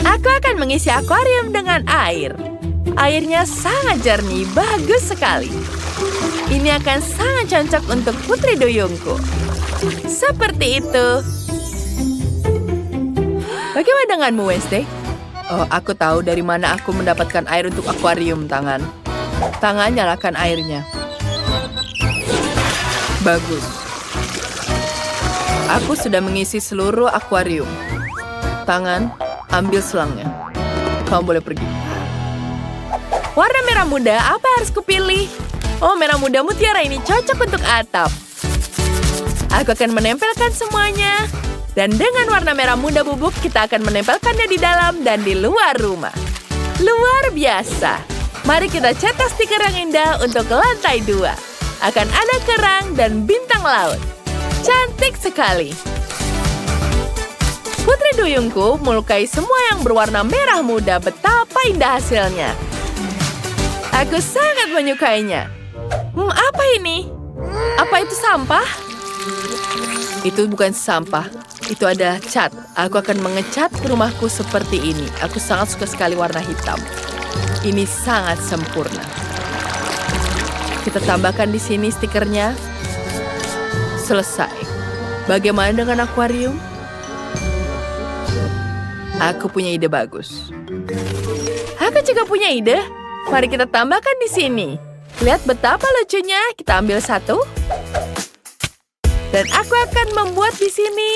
Aku akan mengisi akuarium dengan air. Airnya sangat jernih, bagus sekali. Ini akan sangat cocok untuk putri duyungku. Seperti itu. Bagaimana denganmu, Wednesday? Oh, aku tahu dari mana aku mendapatkan air untuk akuarium, Tangan. Tangan, nyalakan airnya. Bagus. Aku sudah mengisi seluruh akuarium. Tangan, ambil selangnya. Kamu boleh pergi. Warna merah muda, apa yang harus kupilih? Oh, merah muda mutiara ini cocok untuk atap. Aku akan menempelkan semuanya. Dan dengan warna merah muda bubuk, kita akan menempelkannya di dalam dan di luar rumah. Luar biasa. Mari kita cetak stiker yang indah untuk lantai 2. Akan ada kerang dan bintang laut. Cantik sekali. Putri duyungku melukai semua yang berwarna merah muda. Betapa indah hasilnya. Aku sangat menyukainya. Apa ini? Apa itu sampah? Itu bukan sampah. Itu adalah cat. Aku akan mengecat rumahku seperti ini. Aku sangat suka sekali warna hitam. Ini sangat sempurna. Kita tambahkan di sini stikernya. Selesai. Bagaimana dengan akuarium? Aku punya ide bagus. Aku juga punya ide. Mari kita tambahkan di sini. Lihat betapa lucunya. Kita ambil satu. Dan aku akan membuat di sini.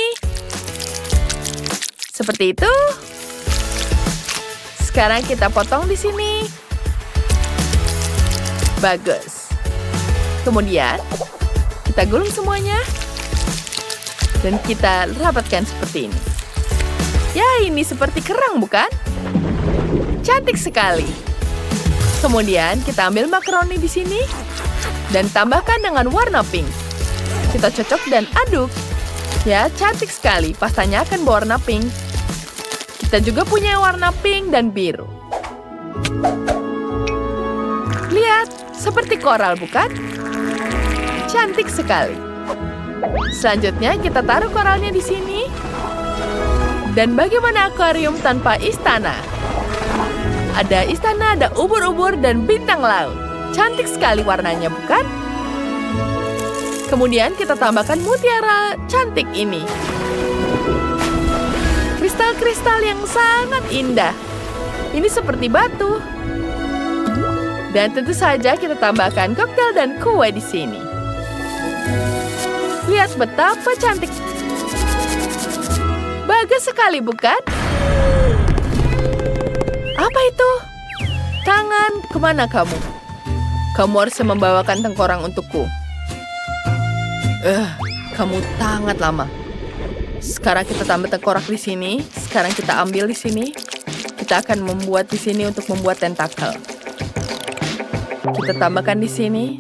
Seperti itu. Sekarang kita potong di sini. Bagus. Kemudian, kita gulung semuanya. Dan kita rapatkan seperti ini. Ya, ini seperti kerang, bukan? Cantik sekali. Kemudian, kita ambil makaroni di sini. Dan tambahkan dengan warna pink. Kita cocok dan aduk. Ya, cantik sekali. Pastanya akan berwarna pink. Kita juga punya warna pink dan biru. Lihat, seperti koral, bukan? Cantik sekali. Selanjutnya, kita taruh koralnya di sini. Dan bagaimana akuarium tanpa istana? Ada istana, ada ubur-ubur, dan bintang laut. Cantik sekali warnanya, bukan? Kemudian kita tambahkan mutiara cantik ini. Kristal-kristal yang sangat indah. Ini seperti batu. Dan tentu saja kita tambahkan koktail dan kue di sini. Lihat betapa cantik. Bagus sekali, bukan? Apa itu? Tangan, kemana kamu? Kamu harus membawakan tengkorang untukku. Kamu sangat lama. Sekarang kita tambah tengkorak di sini. Sekarang kita ambil di sini. Kita akan membuat di sini untuk membuat tentakel. Kita tambahkan di sini.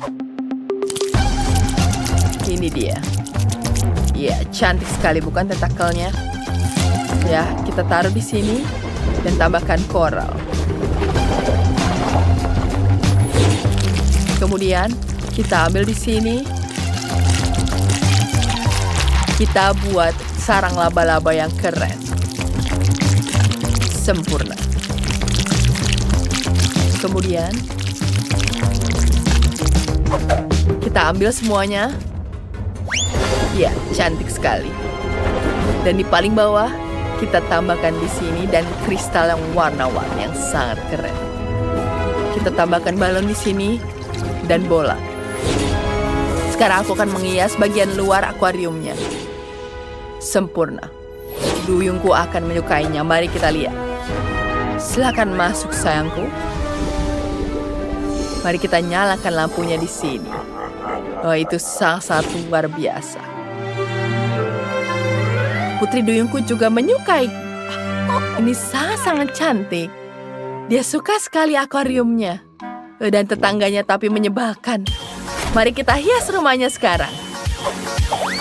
Ini dia. Ya, cantik sekali bukan tentakelnya? Ya, kita taruh di sini dan tambahkan koral. Kemudian kita ambil di sini. Kita buat sarang laba-laba yang keren. Sempurna. Kemudian kita ambil semuanya. Ya, cantik sekali. Dan di paling bawah kita tambahkan di sini dan kristal yang warna-warni yang sangat keren. Kita tambahkan balon di sini dan bola. Sekarang aku akan menghias bagian luar akuariumnya. Sempurna. Duyungku akan menyukainya. Mari kita lihat. Silakan masuk, sayangku. Mari kita nyalakan lampunya di sini. Oh, itu sangat luar biasa. Putri duyungku juga menyukai. Ini sangat cantik. Dia suka sekali akuariumnya. Dan tetangganya tapi menyebalkan. Mari kita hias rumahnya sekarang.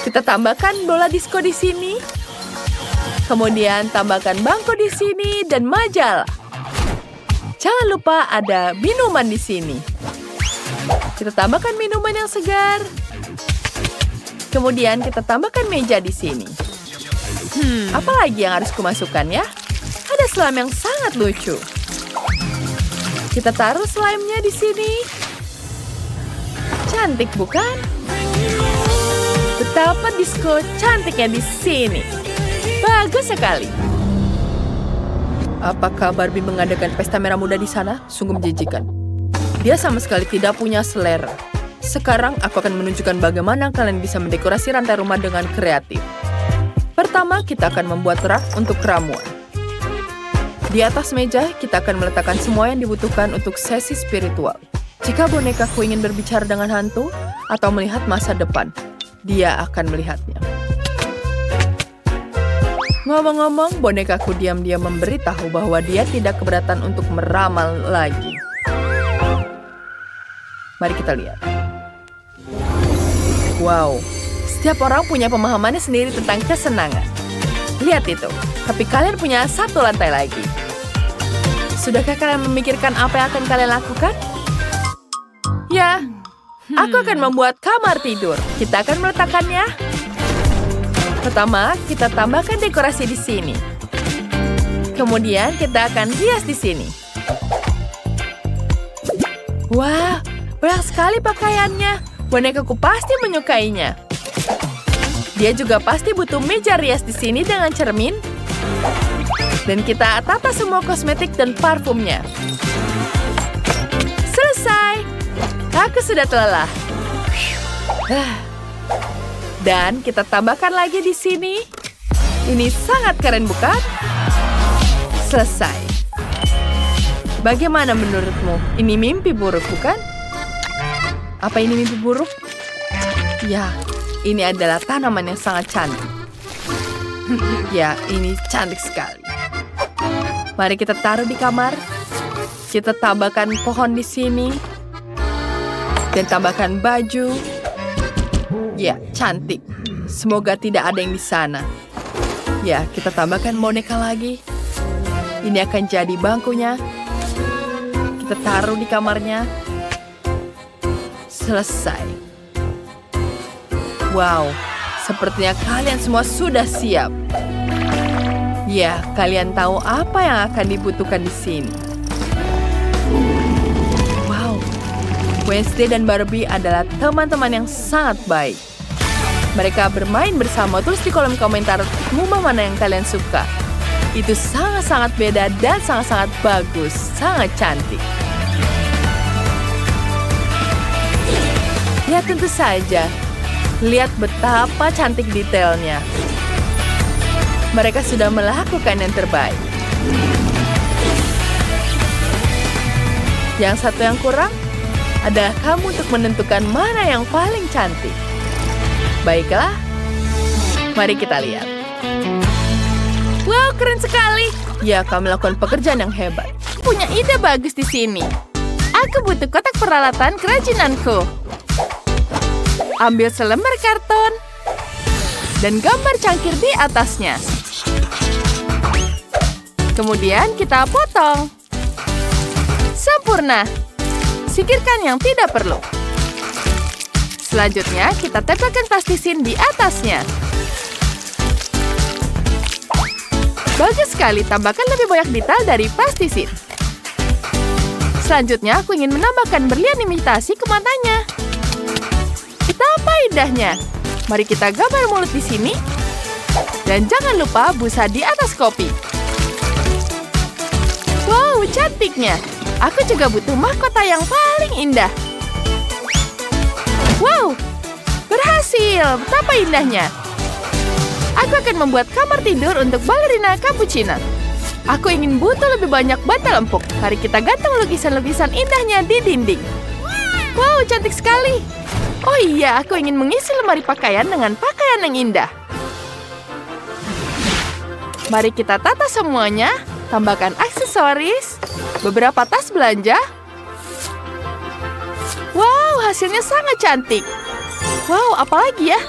Kita tambahkan bola disko di sini. Kemudian tambahkan bangku di sini dan majalah. Jangan lupa ada minuman di sini. Kita tambahkan minuman yang segar. Kemudian kita tambahkan meja di sini. Apa lagi yang harus kumasukkan ya? Ada ada slime yang sangat lucu. Kita taruh slime-nya di sini. Cantik bukan? Betapa disco cantiknya di sini. Bagus sekali. Apakah Barbie mengadakan pesta merah muda di sana? Sungguh menjijikan. Dia sama sekali tidak punya selera. Sekarang aku akan menunjukkan bagaimana kalian bisa mendekorasi rantai rumah dengan kreatif. Pertama, kita akan membuat rak untuk ramuan. Di atas meja, kita akan meletakkan semua yang dibutuhkan untuk sesi spiritual. Jika bonekaku ingin berbicara dengan hantu atau melihat masa depan, dia akan melihatnya. Ngomong-ngomong, bonekaku diam-diam memberitahu bahwa dia tidak keberatan untuk meramal lagi. Mari kita lihat. Wow, setiap orang punya pemahamannya sendiri tentang kesenangan. Lihat itu, tapi kalian punya satu lantai lagi. Sudahkah kalian memikirkan apa yang akan kalian lakukan? Ya, aku akan membuat kamar tidur. Kita akan meletakkannya. Pertama, kita tambahkan dekorasi di sini. Kemudian, kita akan hias di sini. Wah, banyak sekali pakaiannya. Bonekaku pasti menyukainya. Dia juga pasti butuh meja rias di sini dengan cermin. Dan kita tata semua kosmetik dan parfumnya. Selesai. Aku sudah lelah. Dan kita tambahkan lagi di sini. Ini sangat keren, bukan? Selesai. Bagaimana menurutmu? Ini mimpi buruk, bukan? Apa ini mimpi buruk? Ya, ini adalah tanaman yang sangat cantik. Ya, ini cantik sekali. Mari kita taruh di kamar. Kita tambahkan pohon di sini. Dan tambahkan baju. Ya, cantik. Semoga tidak ada yang di sana. Ya, kita tambahkan boneka lagi. Ini akan jadi bangkunya. Kita taruh di kamarnya. Selesai. Wow, sepertinya kalian semua sudah siap. Ya, kalian tahu apa yang akan dibutuhkan di sini. Wow, Wednesday dan Barbie adalah teman-teman yang sangat baik. Mereka bermain bersama. Tulis di kolom komentar rumah mana yang kalian suka. Itu sangat-sangat beda dan sangat-sangat bagus. Sangat cantik. Ya tentu saja. Lihat betapa cantik detailnya. Mereka sudah melakukan yang terbaik. Yang satu yang kurang adalah kamu untuk menentukan mana yang paling cantik. Baiklah, mari kita lihat. Wow, keren sekali. Ya, kamu melakukan pekerjaan yang hebat. Punya ide bagus di sini. Aku butuh kotak peralatan kerajinanku. Ambil selembar karton dan gambar cangkir di atasnya. Kemudian kita potong. Sempurna. Singkirkan yang tidak perlu. Selanjutnya, kita tempelkan plastisin di atasnya. Bagus sekali, tambahkan lebih banyak detail dari plastisin. Selanjutnya, aku ingin menambahkan berlian imitasi ke matanya. Betapa indahnya. Mari kita gambar mulut di sini. Dan jangan lupa busa di atas kopi. Wow, cantiknya. Aku juga butuh mahkota yang paling indah. Wow, berhasil. Betapa indahnya. Aku akan membuat kamar tidur untuk balerina cappuccino. Aku ingin butuh lebih banyak bantal empuk. Mari kita gantung lukisan-lukisan indahnya di dinding. Wow, cantik sekali. Oh iya, aku ingin mengisi lemari pakaian dengan pakaian yang indah. Mari kita tata semuanya. Tambahkan aksesoris, beberapa tas belanja. Wow, hasilnya sangat cantik. Wow, apalagi ya?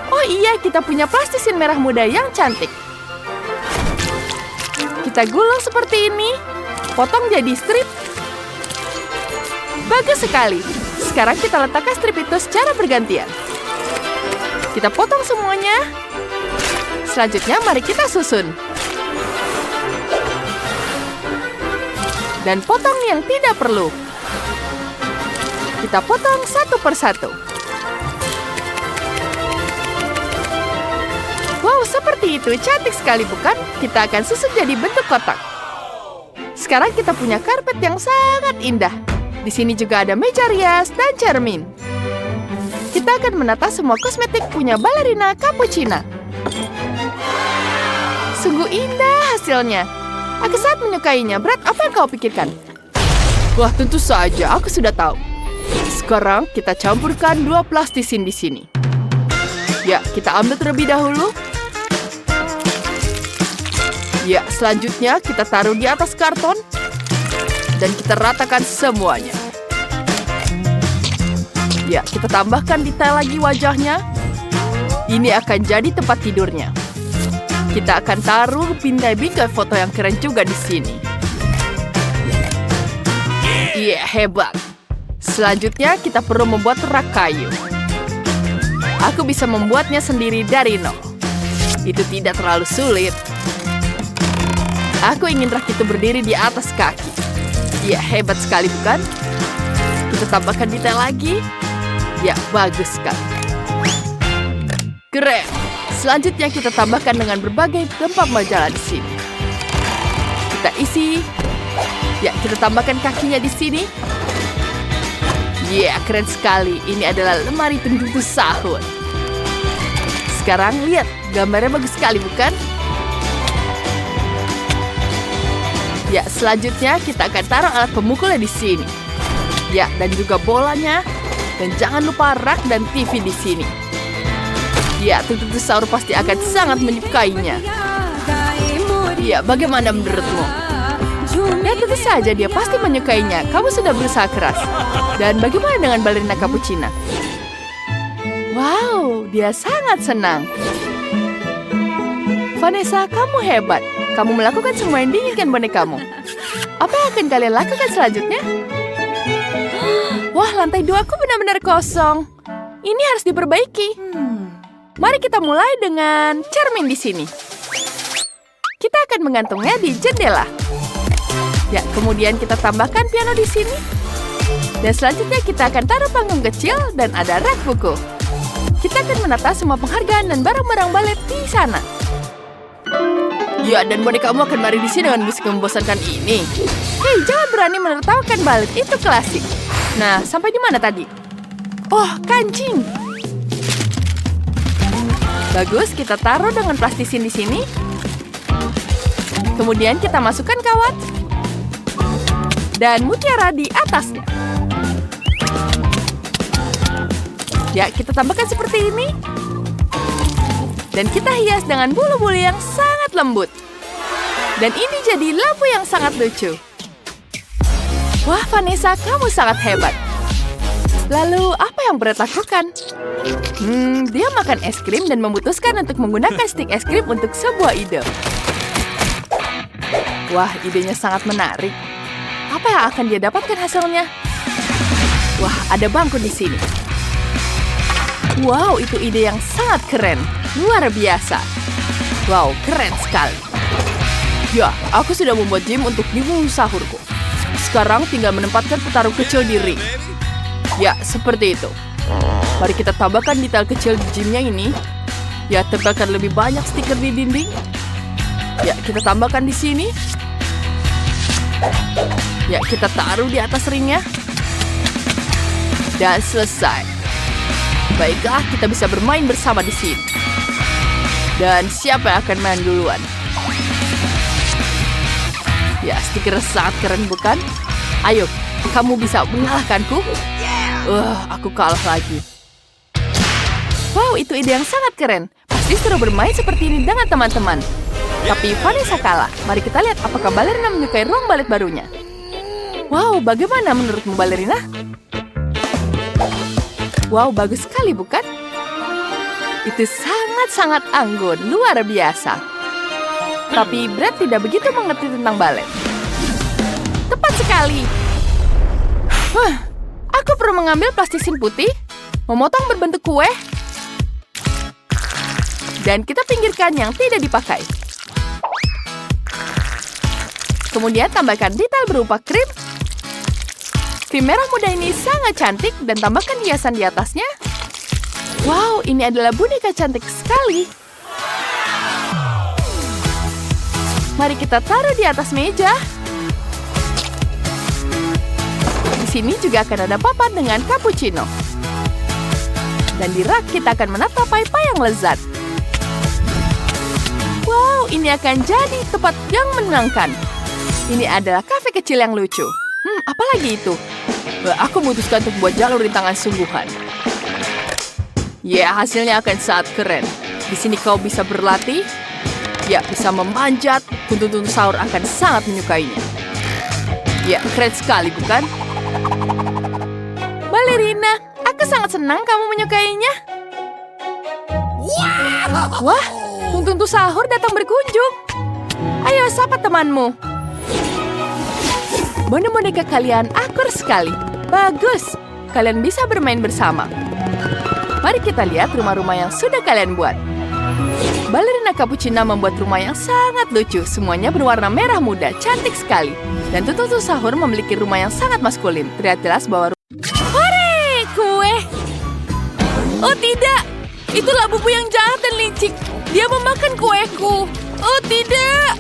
Oh iya, kita punya plastisin merah muda yang cantik. Kita gulung seperti ini. Potong jadi strip. Bagus sekali. Sekarang kita letakkan strip itu secara bergantian. Kita potong semuanya. Selanjutnya, mari kita susun. Dan potong yang tidak perlu. Kita potong satu persatu. Wow, seperti itu. Cantik sekali, bukan? Kita akan susun jadi bentuk kotak. Sekarang kita punya karpet yang sangat indah. Di sini juga ada meja rias dan cermin. Kita akan menata semua kosmetik punya balerina Cappuccina. Sungguh indah hasilnya. Aku sangat menyukainya. Brad, apa yang kau pikirkan? Wah, tentu saja. Aku sudah tahu. Sekarang kita campurkan 2 plastisin di sini. Ya, kita ambil terlebih dahulu. Ya, selanjutnya kita taruh di atas karton. Dan kita ratakan semuanya. Ya, kita tambahkan detail lagi wajahnya. Ini akan jadi tempat tidurnya. Kita akan taruh bingkai-bingkai foto yang keren juga di sini. Iya, hebat. Selanjutnya kita perlu membuat rak kayu. Aku bisa membuatnya sendiri dari nol. Itu tidak terlalu sulit. Aku ingin rak itu berdiri di atas kaki. Ya, hebat sekali, bukan? Kita tambahkan detail lagi. Ya, bagus sekali. Keren. Selanjutnya kita tambahkan dengan berbagai tempat majalah di sini. Kita isi. Ya, kita tambahkan kakinya di sini. Ya, keren sekali. Ini adalah lemari penjungkir sahur. Sekarang lihat, gambarnya bagus sekali, bukan? Ya, selanjutnya kita akan taruh alat pemukulnya di sini. Ya, dan juga bolanya. Dan jangan lupa rak dan TV di sini. Ya, tentu Saur pasti akan sangat menyukainya. Ya, bagaimana menurutmu? Ya, tentu saja dia pasti menyukainya. Kamu sudah berusaha keras. Dan bagaimana dengan balerina Cappuccina? Wow, dia sangat senang. Vanessa, kamu hebat. Kamu melakukan semua yang diinginkan bonekamu. Apa yang akan kalian lakukan selanjutnya? Wah, lantai 2 aku benar-benar kosong. Ini harus diperbaiki. Mari kita mulai dengan cermin di sini. Kita akan mengantungnya di jendela. Ya, kemudian kita tambahkan piano di sini. Dan selanjutnya kita akan taruh panggung kecil dan ada rak buku. Kita akan menata semua penghargaan dan barang-barang balet di sana. Ya, dan bonekamu akan mari di sini dengan musik membosankan ini. Hei, jangan berani menertawakan balet, itu klasik. Nah, sampai di mana tadi? Oh, kancing. Bagus, kita taruh dengan plastisin di sini. Kemudian kita masukkan kawat. Dan mutiara di atasnya. Ya, kita tambahkan seperti ini. Dan kita hias dengan bulu-bulu yang sangat lembut. Dan ini jadi lampu yang sangat lucu. Wah, Vanessa, kamu sangat hebat. Lalu, apa yang Brad lakukan? Dia makan es krim dan memutuskan untuk menggunakan stik es krim untuk sebuah ide. Wah, idenya sangat menarik. Apa yang akan dia dapatkan hasilnya? Wah, ada bangku di sini. Wow, itu ide yang sangat keren. Luar biasa. Wow, keren sekali. Ya, aku sudah membuat gym untuk menu sahurku. Sekarang tinggal menempatkan petarung kecil di ring. Ya, seperti itu. Mari kita tambahkan detail kecil di gymnya ini. Ya, tempelkan lebih banyak stiker di dinding. Ya, kita tambahkan di sini. Ya, kita taruh di atas ringnya. Dan selesai. Baiklah, kita bisa bermain bersama di sini. Dan siapa yang akan main duluan? Ya, stiker sangat keren, bukan? Ayo, kamu bisa mengalahkanku? Aku kalah lagi. Wow, itu ide yang sangat keren. Pasti seru bermain seperti ini dengan teman-teman. Tapi Vanessa kalah. Mari kita lihat apakah balerina menyukai ruang balet barunya. Wow, bagaimana menurutmu balerina? Wow, bagus sekali, bukan? Itu sangat-sangat anggun, luar biasa. Tapi Brad tidak begitu mengerti tentang balet. Tepat sekali. Aku perlu mengambil plastisin putih, memotong berbentuk kue, dan kita pinggirkan yang tidak dipakai. Kemudian tambahkan detail berupa krim. Krim merah muda ini sangat cantik dan tambahkan hiasan di atasnya. Wow, ini adalah boneka cantik sekali. Mari kita taruh di atas meja. Di sini juga akan ada papan dengan cappuccino. Dan di rak kita akan menata pai-pai yang lezat. Wow, ini akan jadi tempat yang menyenangkan. Ini adalah kafe kecil yang lucu. Apalagi itu? Aku memutuskan untuk buat jalur rintangan sungguhan. Ya, hasilnya akan sangat keren. Di sini kau bisa berlatih. Ya, bisa memanjat. Tuntun sahur akan sangat menyukainya. Ya, keren sekali, bukan? Balerina, aku sangat senang kamu menyukainya. Wah, Tuntun sahur datang berkunjung. Ayo, sapa temanmu. Boneka kalian akur sekali. Bagus, kalian bisa bermain bersama. Mari kita lihat rumah-rumah yang sudah kalian buat. Balerina Cappuccino membuat rumah yang sangat lucu. Semuanya berwarna merah muda, cantik sekali. Dan Tuntun sahur memiliki rumah yang sangat maskulin. Terlihat jelas bahwa... Hore, kue! Oh tidak, itulah bubu yang jahat dan licik. Dia memakan kueku. Oh tidak!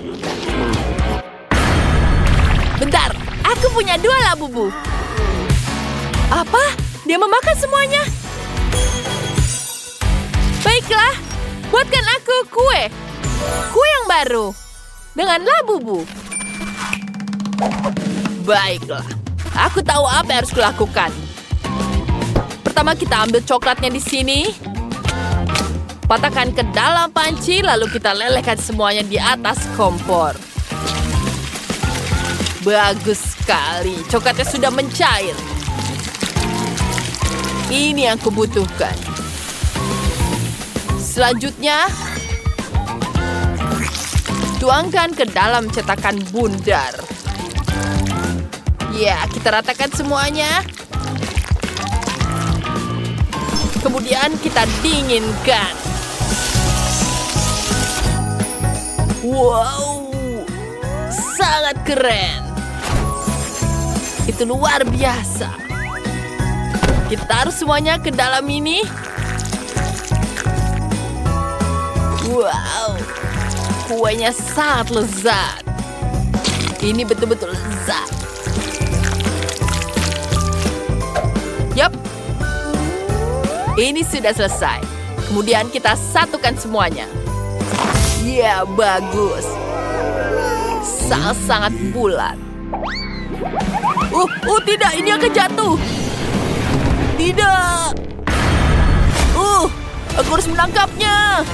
Bentar, aku punya 2 labubu. Apa? Dia memakan semuanya? Baiklah, buatkan aku kue. Kue yang baru. Dengan labubu. Baiklah, aku tahu apa yang harus kulakukan. Pertama kita ambil coklatnya di sini. Patahkan ke dalam panci, lalu kita lelehkan semuanya di atas kompor. Bagus sekali, coklatnya sudah mencair. Ini yang kubutuhkan. Selanjutnya, tuangkan ke dalam cetakan bundar. Ya, kita ratakan semuanya. Kemudian kita dinginkan. Wow, sangat keren. Itu luar biasa. Kita taruh semuanya ke dalam ini. Wow, kuenya sangat lezat. Ini betul-betul lezat. Yap, ini sudah selesai. Kemudian kita satukan semuanya. Ya, bagus. Sangat-sangat bulat. Tidak, ini akan jatuh. Tidak. Aku harus menangkapnya.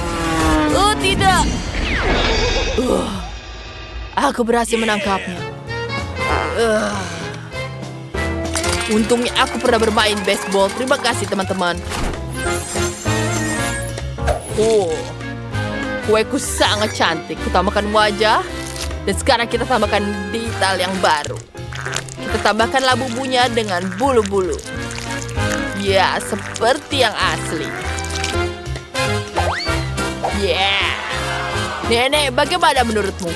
Tidak. Aku berhasil menangkapnya. Untungnya aku pernah bermain baseball. Terima kasih, teman-teman. Kueku sangat cantik. Kutambahkan wajah. Dan sekarang kita tambahkan detail yang baru. Kita tambahkan labubunya dengan bulu-bulu. Ya, seperti yang asli. Yeah. Nenek, bagaimana menurutmu?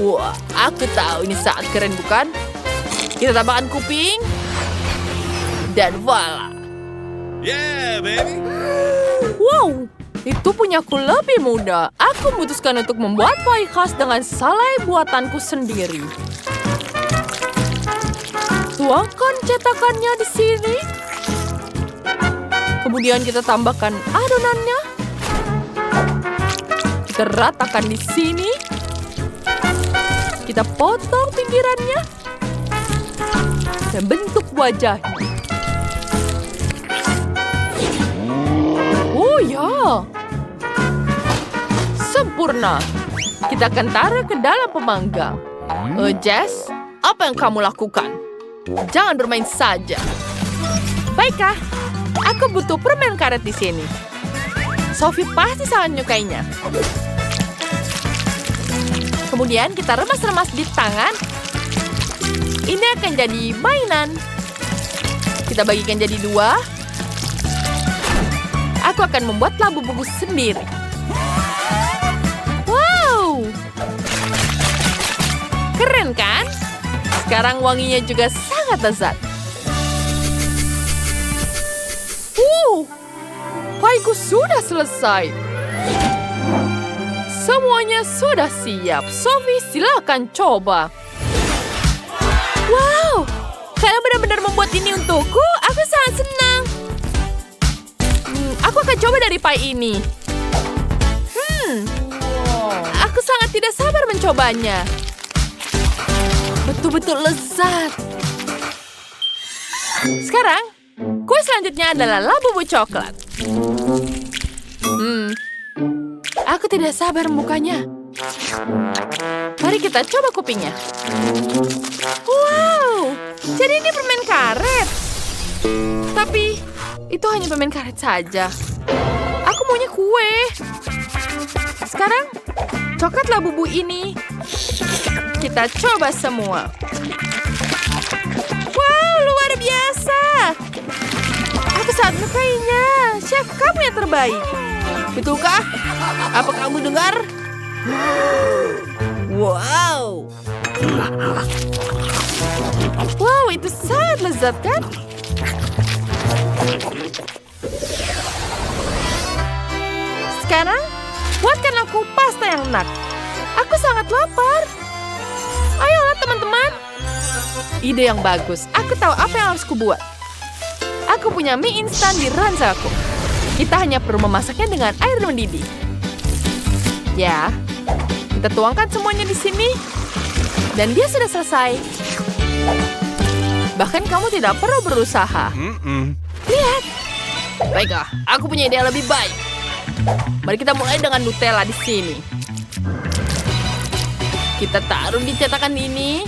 Wah, aku tahu ini sangat keren, bukan? Kita tambahkan kuping. Dan voila. Yeah, baby. Wow, itu punyaku lebih mudah. Aku memutuskan untuk membuat pie khas dengan salai buatanku sendiri. Tuangkan cetakannya di sini. Kemudian kita tambahkan adonannya. Kita ratakan di sini. Kita potong pinggirannya. Dan bentuk wajahnya. Oh ya. Sempurna. Kita akan taruh ke dalam pemanggang. Jess, apa yang kamu lakukan? Jangan bermain saja. Baiklah, aku butuh permen karet di sini. Sophie pasti sangat menyukainya. Kemudian kita remas-remas di tangan. Ini akan jadi mainan. Kita bagikan jadi 2. Aku akan membuat labu-bubu sendiri. Wow! Keren kan? Sekarang wanginya juga sangat lezat. Paiku sudah selesai. Semuanya sudah siap. Sophie, silakan coba. Wow, kalian benar-benar membuat ini untukku. Aku sangat senang. Aku akan coba dari pie ini. Aku sangat tidak sabar mencobanya. Betul-betul lezat. Sekarang, kue selanjutnya adalah labu coklat. Aku tidak sabar membukanya. Mari kita coba kupingnya. Wow, jadi ini permen karet. Tapi, itu hanya permen karet saja. Aku maunya kue. Sekarang, coklat labu ini. Kita coba semua. Wow, luar biasa. Aku sangat menyukainya. Chef, kamu yang terbaik. Betulkah? Apa kamu dengar? Wow. Wow, itu sangat lezat kan? Sekarang, buatkan aku pasta yang enak. Aku sangat lapar. Ayolah teman-teman. Ide yang bagus. Aku tahu apa yang harus kubuat. Aku punya mie instan di ranjangku. Kita hanya perlu memasaknya dengan air mendidih. Ya, kita tuangkan semuanya di sini. Dan dia sudah selesai. Bahkan kamu tidak perlu berusaha. Lihat. Baiklah, aku punya ide yang lebih baik. Mari kita mulai dengan Nutella di sini. Kita taruh di cetakan ini.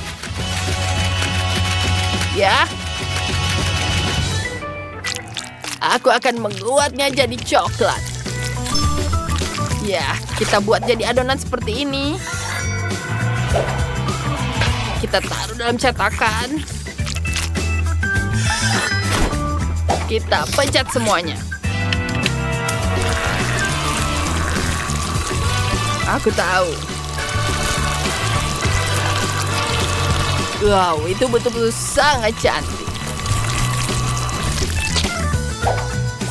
Ya. Aku akan membuatnya jadi coklat. Ya, kita buat jadi adonan seperti ini. Kita taruh dalam cetakan. Kita pencet semuanya. Aku tahu. Wow, itu betul-betul sangat cantik.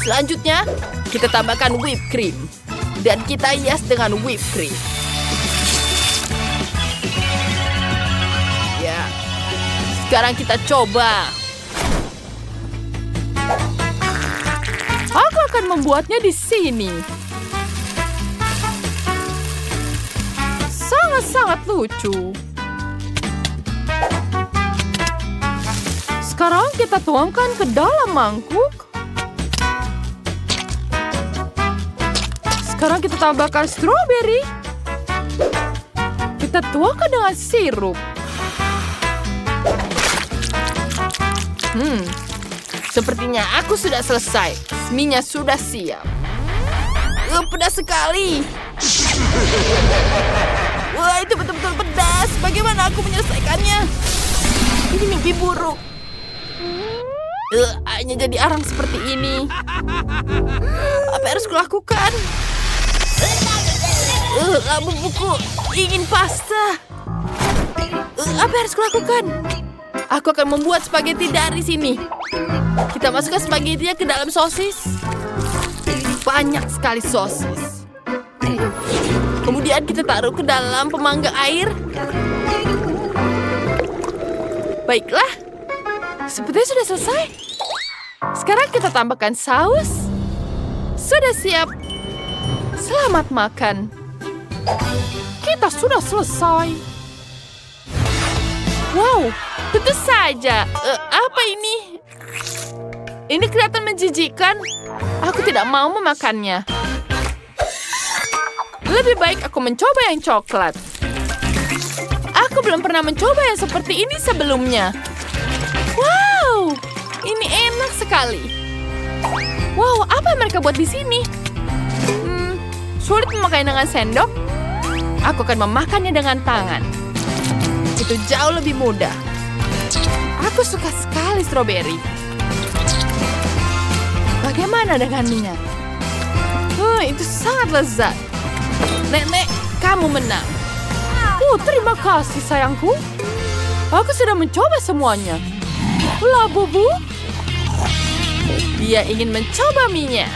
Selanjutnya, kita tambahkan whipped cream. Dan kita hias dengan whipped cream. Ya, sekarang kita coba. Aku akan membuatnya di sini. Sangat-sangat lucu. Sekarang kita tuangkan ke dalam mangkuk. Sekarang kita tambahkan stroberi. Kita tuangkan dengan sirup. Sepertinya aku sudah selesai. Mie-nya sudah siap. Pedas sekali. Wah, itu betul-betul pedas. Bagaimana aku menyelesaikannya? Ini mimpi buruk. Hanya jadi arang seperti ini. Apa yang harus kulakukan? Labu buku ingin pasta. Apa yang harus kulakukan? Aku akan membuat spaghetti dari sini. Kita masukkan spaghettinya ke dalam sosis. Banyak sekali sosis. Kemudian kita taruh ke dalam pemanggang air. Baiklah. Sepertinya sudah selesai. Sekarang kita tambahkan saus. Sudah siap. Selamat makan. Kita sudah selesai. Wow, tentu saja. Apa ini? Ini kelihatan menjijikkan. Aku tidak mau memakannya. Lebih baik aku mencoba yang coklat. Aku belum pernah mencoba yang seperti ini sebelumnya. Wow, ini enak sekali. Wow, apa yang mereka buat di sini? Sulit memakai dengan sendok. Aku akan memakannya dengan tangan. Itu jauh lebih mudah. Aku suka sekali stroberi. Bagaimana dengan minyak? Itu sangat lezat. Nenek, kamu menang. Oh, terima kasih sayangku. Aku sudah mencoba semuanya. Labubu. Dia ingin mencoba mie-nya.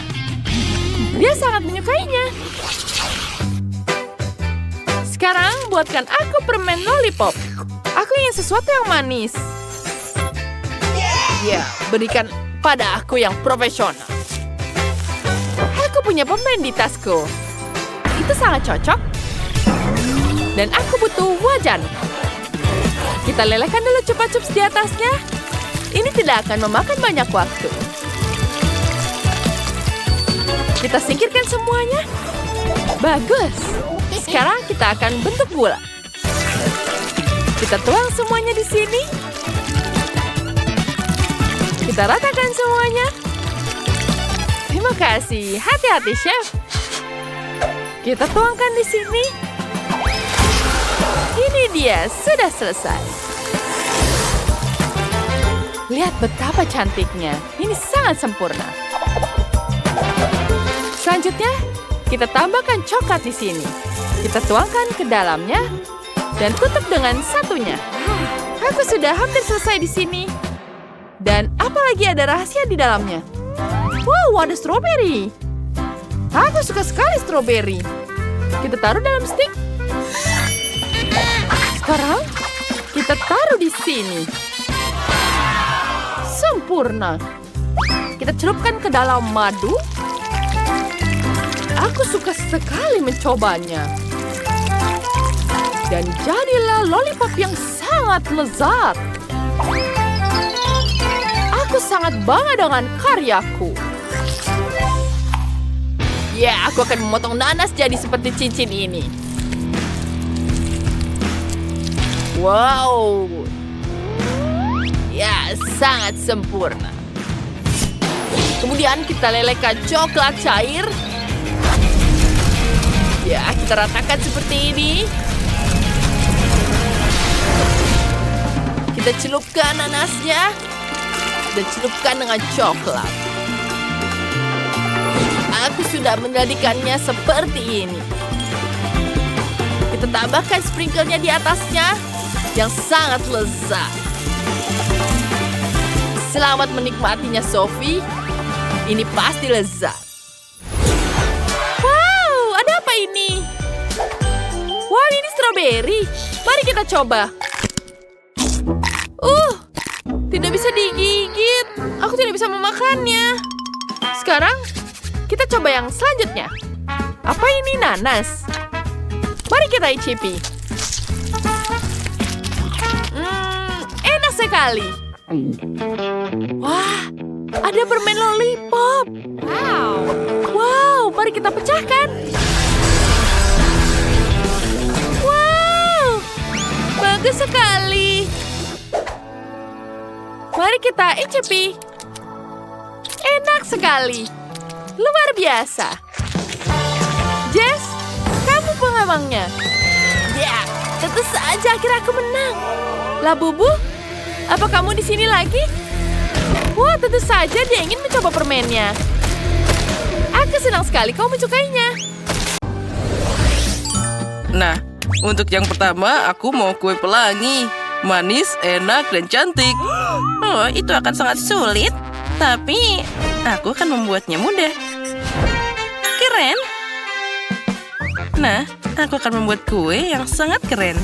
Dia sangat menyukainya. Sekarang buatkan aku permen lollipop. Aku ingin sesuatu yang manis. Ya, berikan pada aku yang profesional. Aku punya permen di tasku. Itu sangat cocok. Dan aku butuh wajan. Kita lelehkan dulu chupa chups di atasnya. Ini tidak akan memakan banyak waktu. Kita singkirkan semuanya. Bagus. Sekarang kita akan bentuk bola. Kita tuang semuanya di sini. Kita ratakan semuanya. Terima kasih. Hati-hati, chef. Kita tuangkan di sini. Ini dia, sudah selesai. Lihat betapa cantiknya. Ini sangat sempurna. Selanjutnya, kita tambahkan coklat di sini. Kita tuangkan ke dalamnya dan tutup dengan satunya. Aku sudah hampir selesai di sini. Dan apalagi ada rahasia di dalamnya. Wow, ada stroberi. Aku suka sekali stroberi. Kita taruh dalam stik. Sekarang kita taruh di sini. Sempurna. Kita celupkan ke dalam madu. Aku suka sekali mencobanya. Dan jadilah lollipop yang sangat lezat. Aku sangat bangga dengan karyaku. Ya, aku akan memotong nanas jadi seperti cincin ini. Wow. Ya, sangat sempurna. Kemudian kita lelehkan coklat cair. Ya, kita ratakan seperti ini. Kita celupkan nanasnya. Dan celupkan dengan coklat. Aku sudah menjadikannya seperti ini. Kita tambahkan sprinkle-nya di atasnya. Yang sangat lezat. Selamat menikmatinya, Sophie. Ini pasti lezat. Wow, ada apa ini? Wow, ini stroberi. Mari kita coba. Tidak bisa digigit. Aku tidak bisa memakannya. Sekarang, kita coba yang selanjutnya. Apa ini nanas? Mari kita icipi. Enak sekali. Wah, ada permen lollipop. Wow, mari kita pecahkan. Wow, bagus sekali. Mari kita icipi. Enak sekali. Luar biasa. Jess, kamu pengamangnya. Ya, tentu saja akhirnya aku menang. Labubu, apa kamu di sini lagi? Wah, tentu saja dia ingin mencoba permennya. Aku senang sekali kau menyukainya. Nah, untuk yang pertama aku mau kue pelangi. Manis, enak, dan cantik. Oh, itu akan sangat sulit. Tapi, aku akan membuatnya mudah. Keren. Nah, aku akan membuat kue yang sangat keren.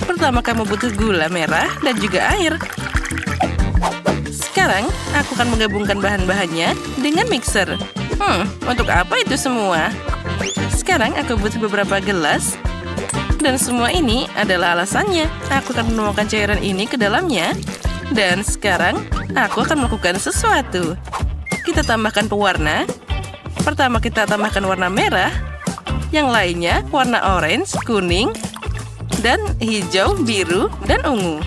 Pertama, kamu butuh gula merah dan juga air. Sekarang, aku akan menggabungkan bahan-bahannya dengan mixer. Untuk apa itu semua? Sekarang, aku butuh beberapa gelas. Dan semua ini adalah alasannya. Aku akan menuangkan cairan ini ke dalamnya. Dan sekarang, aku akan melakukan sesuatu. Kita tambahkan pewarna. Pertama kita tambahkan warna merah. Yang lainnya warna orange, kuning, dan hijau, biru, dan ungu.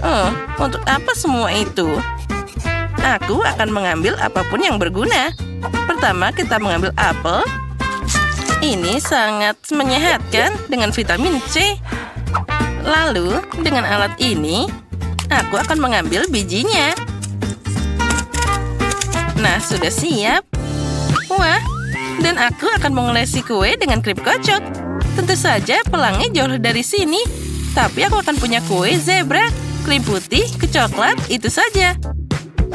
Oh, untuk apa semua itu? Aku akan mengambil apapun yang berguna. Pertama kita mengambil apel. Ini sangat menyehatkan dengan vitamin C. Lalu, dengan alat ini, aku akan mengambil bijinya. Nah, sudah siap. Wah, Dan aku akan mengolesi kue dengan krip kocok. Tentu saja pelangi jauh dari sini. Tapi aku akan punya kue zebra, krim putih, ke coklat, itu saja.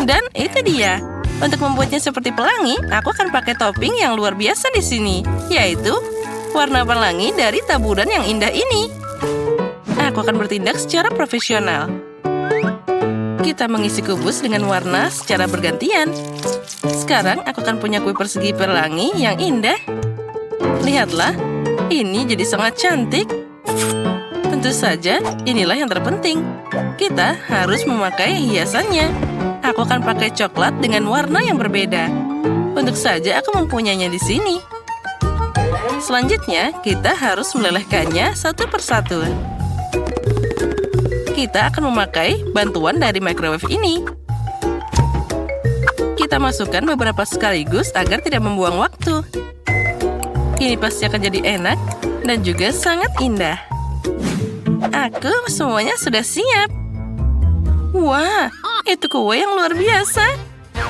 Dan itu dia. Untuk membuatnya seperti pelangi, aku akan pakai topping yang luar biasa di sini, yaitu warna pelangi dari taburan yang indah ini. Aku akan bertindak secara profesional. Kita mengisi kubus dengan warna secara bergantian. Sekarang aku akan punya kue persegi pelangi yang indah. Lihatlah, ini jadi sangat cantik. Tentu saja, inilah yang terpenting. Kita harus memakai hiasannya. Aku akan pakai coklat dengan warna yang berbeda. Untuk saja aku mempunyainya di sini. Selanjutnya, kita harus melelehkannya satu persatu. Kita akan memakai bantuan dari microwave ini. Kita masukkan beberapa sekaligus agar tidak membuang waktu. Ini pasti akan jadi enak dan juga sangat indah. Aku semuanya sudah siap. Wah, itu kue yang luar biasa.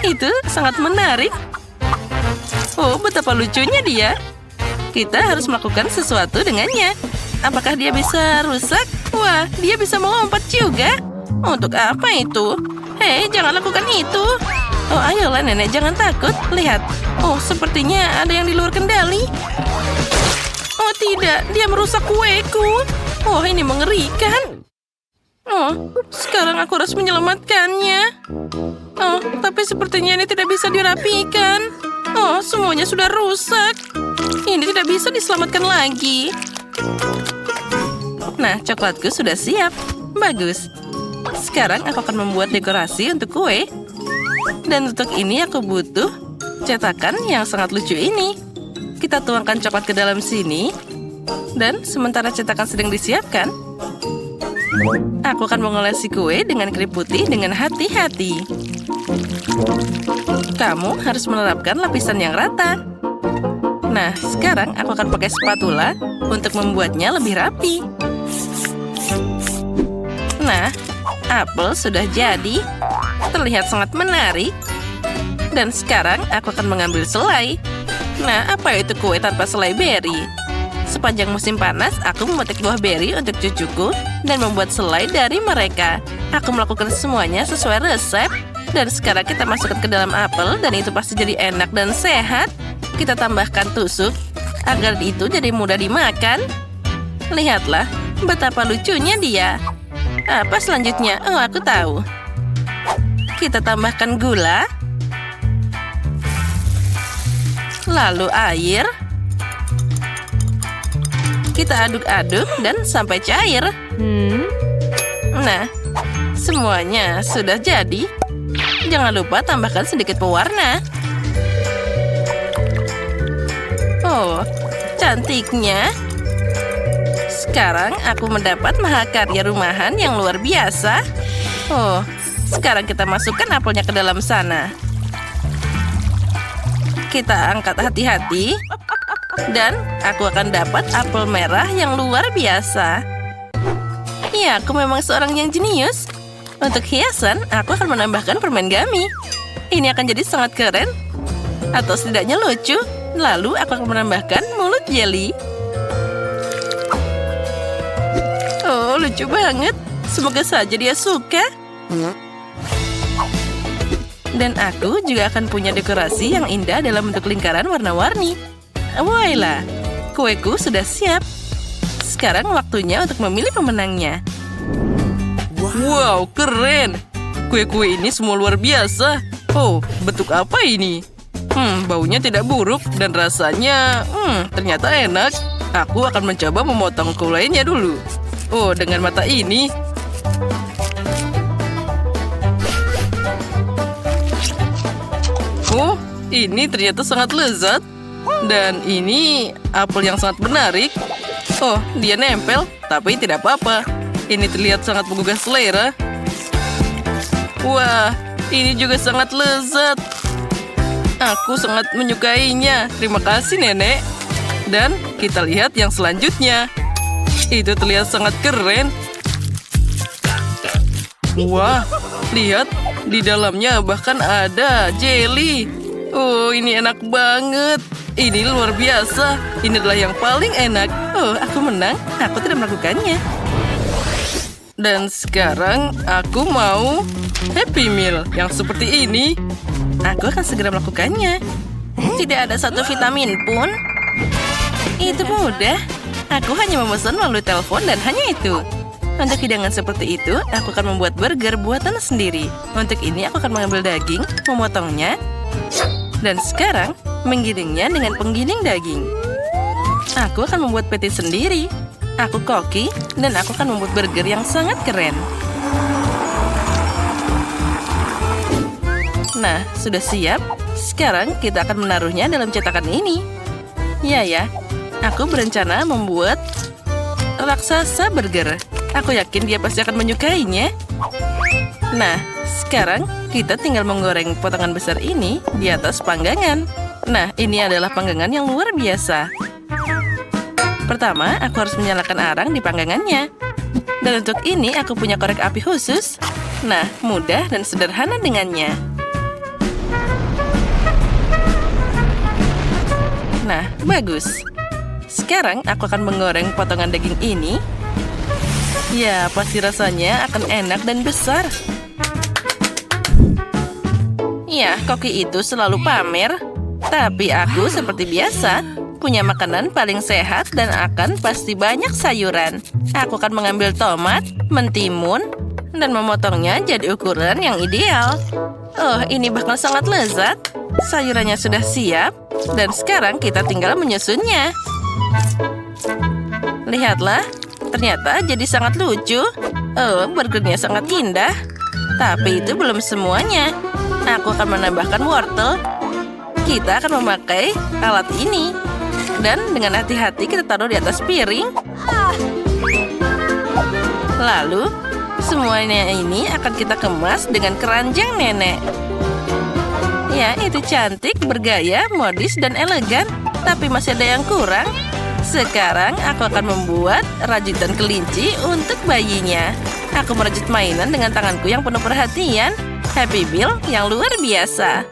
Itu sangat menarik. Oh, betapa lucunya dia. Kita harus melakukan sesuatu dengannya. Apakah dia bisa rusak? Wah, dia bisa melompat juga. Untuk apa itu? Hei, jangan lakukan itu. Oh, ayolah nenek, jangan takut. Lihat. Oh, sepertinya ada yang di luar kendali. Oh tidak, dia merusak kueku. Oh, ini mengerikan. Oh, sekarang aku harus menyelamatkannya. Oh, tapi sepertinya ini tidak bisa dirapikan. Oh, semuanya sudah rusak. Ini tidak bisa diselamatkan lagi. Nah, coklatku sudah siap. Bagus. Sekarang aku akan membuat dekorasi untuk kue. Dan untuk ini aku butuh cetakan yang sangat lucu ini. Kita tuangkan coklat ke dalam sini. Dan sementara cetakan sedang disiapkan, aku akan mengolesi kue dengan krim putih dengan hati-hati. Kamu harus menerapkan lapisan yang rata. Nah, sekarang aku akan pakai spatula untuk membuatnya lebih rapi. Nah, apel sudah jadi. Terlihat sangat menarik. Dan sekarang aku akan mengambil selai. Nah, apa itu kue tanpa selai beri? Sepanjang musim panas, aku memetik buah beri untuk cucuku dan membuat selai dari mereka. Aku melakukan semuanya sesuai resep. Dan sekarang kita masukkan ke dalam apel dan itu pasti jadi enak dan sehat. Kita tambahkan tusuk agar itu jadi mudah dimakan. Lihatlah, betapa lucunya dia. Apa selanjutnya? Oh, aku tahu. Kita tambahkan gula. Lalu air. Kita aduk-aduk dan sampai cair. Nah, semuanya sudah jadi. Jangan lupa tambahkan sedikit pewarna. Oh, cantiknya. Sekarang aku mendapat mahakarya rumahan yang luar biasa. Oh, sekarang kita masukkan apelnya ke dalam sana. Kita angkat hati-hati. Dan aku akan dapat apel merah yang luar biasa. Ya, aku memang seorang yang jenius. Untuk hiasan, aku akan menambahkan permen gummy. Ini akan jadi sangat keren. Atau setidaknya lucu. Lalu aku akan menambahkan mulut jelly. Oh, lucu banget. Semoga saja dia suka. Dan aku juga akan punya dekorasi yang indah dalam bentuk lingkaran warna-warni. Wailah, kueku sudah siap. Sekarang waktunya untuk memilih pemenangnya. Wow, keren. Kue-kue ini semua luar biasa. Oh, bentuk apa ini? Baunya tidak buruk dan rasanya ternyata enak. Aku akan mencoba memotong kulainya dulu. Oh, dengan mata ini. Oh, ini ternyata sangat lezat. Dan ini apel yang sangat menarik. Oh, dia nempel, tapi tidak apa-apa. Ini terlihat sangat menggugah selera. Wah, ini juga sangat lezat. Aku sangat menyukainya. Terima kasih, Nenek. Dan kita lihat yang selanjutnya. Itu terlihat sangat keren. Wah, lihat. Di dalamnya bahkan ada jelly. Oh, ini enak banget. ini luar biasa. Ini adalah yang paling enak. Oh, aku menang. Aku tidak melakukannya. Dan sekarang aku mau Happy Meal yang seperti ini. Aku akan segera melakukannya. Tidak ada satu vitamin pun. Itu mudah. Aku hanya memesan melalui telepon dan hanya itu. Untuk hidangan seperti itu, aku akan membuat burger buatan sendiri. Untuk ini, aku akan mengambil daging, memotongnya, dan sekarang menggiringnya dengan penggiling daging. Aku akan membuat patty sendiri. Aku koki, dan aku akan membuat burger yang sangat keren. Nah, sudah siap. Sekarang kita akan menaruhnya dalam cetakan ini. Ya, aku berencana membuat raksasa burger. Aku yakin dia pasti akan menyukainya. Nah, sekarang kita tinggal menggoreng potongan besar ini di atas panggangan. Nah, ini adalah panggangan yang luar biasa. Pertama, aku harus menyalakan arang di panggangannya. Dan untuk ini, aku punya korek api khusus. Nah, mudah dan sederhana dengannya. Nah, bagus. Sekarang aku akan menggoreng potongan daging ini. Ya, pasti rasanya akan enak dan besar. Ya, koki itu selalu pamer. Tapi aku seperti biasa, punya makanan paling sehat dan akan pasti banyak sayuran. Aku akan mengambil tomat, mentimun, dan memotongnya jadi ukuran yang ideal. Oh, ini bakal sangat lezat. Sayurannya sudah siap, dan sekarang kita tinggal menyusunnya. Lihatlah, ternyata jadi sangat lucu. Oh, burgernya sangat indah. Tapi itu belum semuanya. Aku akan menambahkan wortel. Kita akan memakai alat ini. Dan dengan hati-hati kita taruh di atas piring. Lalu, semuanya ini akan kita kemas dengan keranjang nenek. Ya, itu cantik, bergaya, modis, dan elegan. Tapi masih ada yang kurang. Sekarang aku akan membuat rajutan kelinci untuk bayinya. Aku merajut mainan dengan tanganku yang penuh perhatian. Happy Meal yang luar biasa.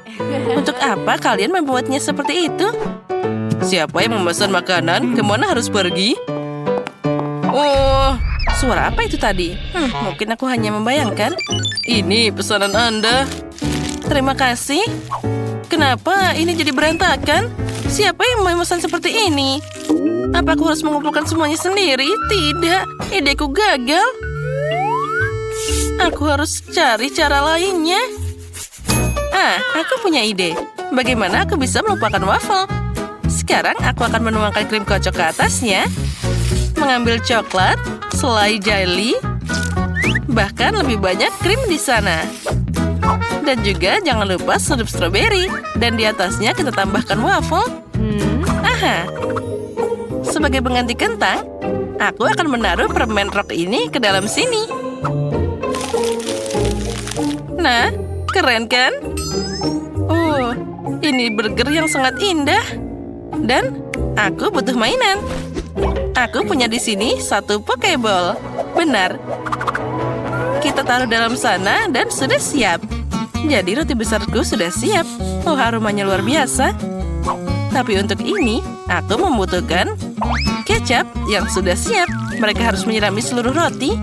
Untuk apa kalian membuatnya seperti itu? Siapa yang memesan makanan? Kemana harus pergi? Oh, suara apa itu tadi? Mungkin aku hanya membayangkan. Ini pesanan Anda. Terima kasih. Kenapa ini jadi berantakan? Siapa yang memesan seperti ini? Apa aku harus mengumpulkan semuanya sendiri? Tidak, ideku gagal. Aku harus cari cara lainnya. Aku punya ide. Bagaimana aku bisa melupakan waffle? Sekarang aku akan menuangkan krim kocok ke atasnya. Mengambil coklat, selai jelly, bahkan lebih banyak krim di sana. Dan juga jangan lupa sirup stroberi. Dan di atasnya kita tambahkan waffle. Sebagai pengganti kentang, aku akan menaruh permen rock ini ke dalam sini. Nah, keren kan? Oh, ini burger yang sangat indah. Dan aku butuh mainan. Aku punya di sini satu Pokeball. Benar. Kita taruh dalam sana dan sudah siap. Jadi roti besarku sudah siap. Oh, aromanya luar biasa. Tapi untuk ini, aku membutuhkan kecap yang sudah siap. Mereka harus menyirami seluruh roti.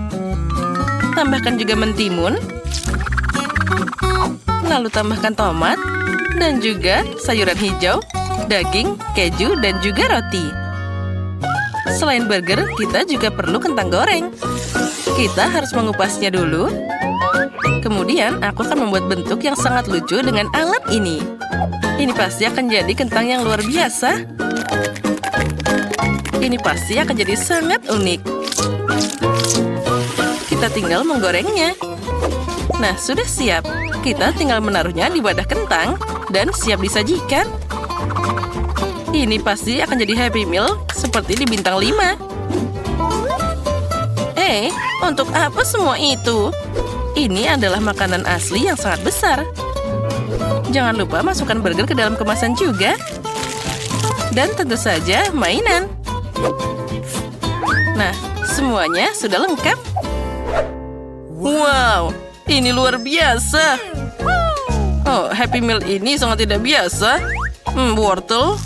Tambahkan juga mentimun. Lalu tambahkan tomat. Dan juga sayuran hijau, daging, keju, dan juga roti. Selain burger, kita juga perlu kentang goreng. Kita harus mengupasnya dulu. Kemudian, aku akan membuat bentuk yang sangat lucu dengan alat ini. Ini pasti akan jadi kentang yang luar biasa. Ini pasti akan jadi sangat unik. Kita tinggal menggorengnya. Nah, sudah siap. Kita tinggal menaruhnya di wadah kentang dan siap disajikan. Ini pasti akan jadi Happy Meal seperti di bintang 5. Untuk apa semua itu? Ini adalah makanan asli yang sangat besar. Jangan lupa masukkan burger ke dalam kemasan juga. Dan tentu saja mainan. Nah, semuanya sudah lengkap. Wow, ini luar biasa. Oh, Happy Meal ini sangat tidak biasa. Wortel,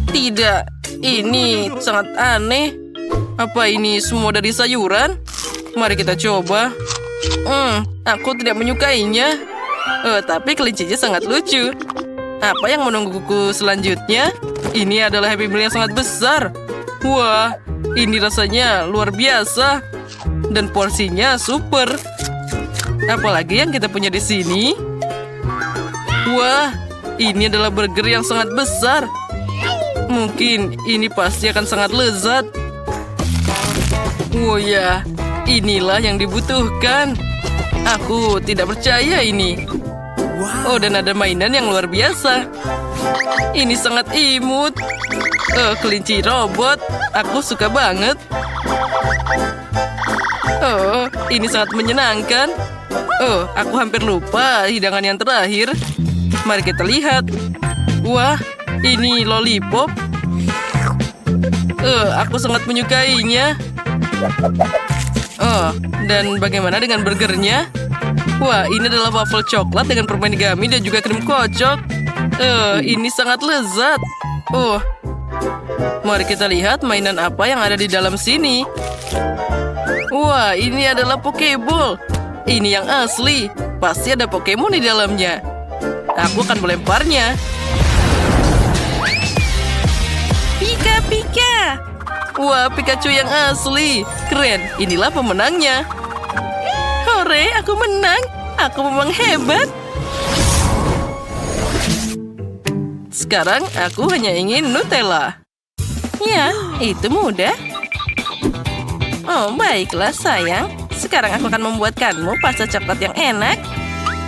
Tidak, ini sangat aneh. Apa ini semua dari sayuran? Mari kita coba. Aku tidak menyukainya. Tapi kelincinya sangat lucu. Apa yang menungguku selanjutnya? Ini adalah Happy Meal yang sangat besar. Wah, ini rasanya luar biasa. Dan porsinya super. Apalagi yang kita punya di sini? Wah, ini adalah burger yang sangat besar. Mungkin ini pasti akan sangat lezat. Oh ya, inilah yang dibutuhkan. Aku tidak percaya ini. Oh, dan ada mainan yang luar biasa. Ini sangat imut. Kelinci robot. Aku suka banget. Oh, ini sangat menyenangkan. Oh, aku hampir lupa hidangan yang terakhir. Mari kita lihat. Wah, ini lollipop. Aku sangat menyukainya. Oh, dan bagaimana dengan burgernya? Wah, ini adalah waffle coklat dengan permen gummy dan juga krim kocok. Ini sangat lezat. Oh, mari kita lihat mainan apa yang ada di dalam sini. Wah, ini adalah Pokeball. Ini yang asli. Pasti ada Pokemon di dalamnya. Aku akan melemparnya. Pika-pika. Wah, Pikachu yang asli. Keren. Inilah pemenangnya. Hore, aku menang. Aku memang hebat. Sekarang aku hanya ingin Nutella. Ya, itu mudah. Oh, baiklah sayang. Sekarang aku akan membuatkanmu pasta coklat yang enak.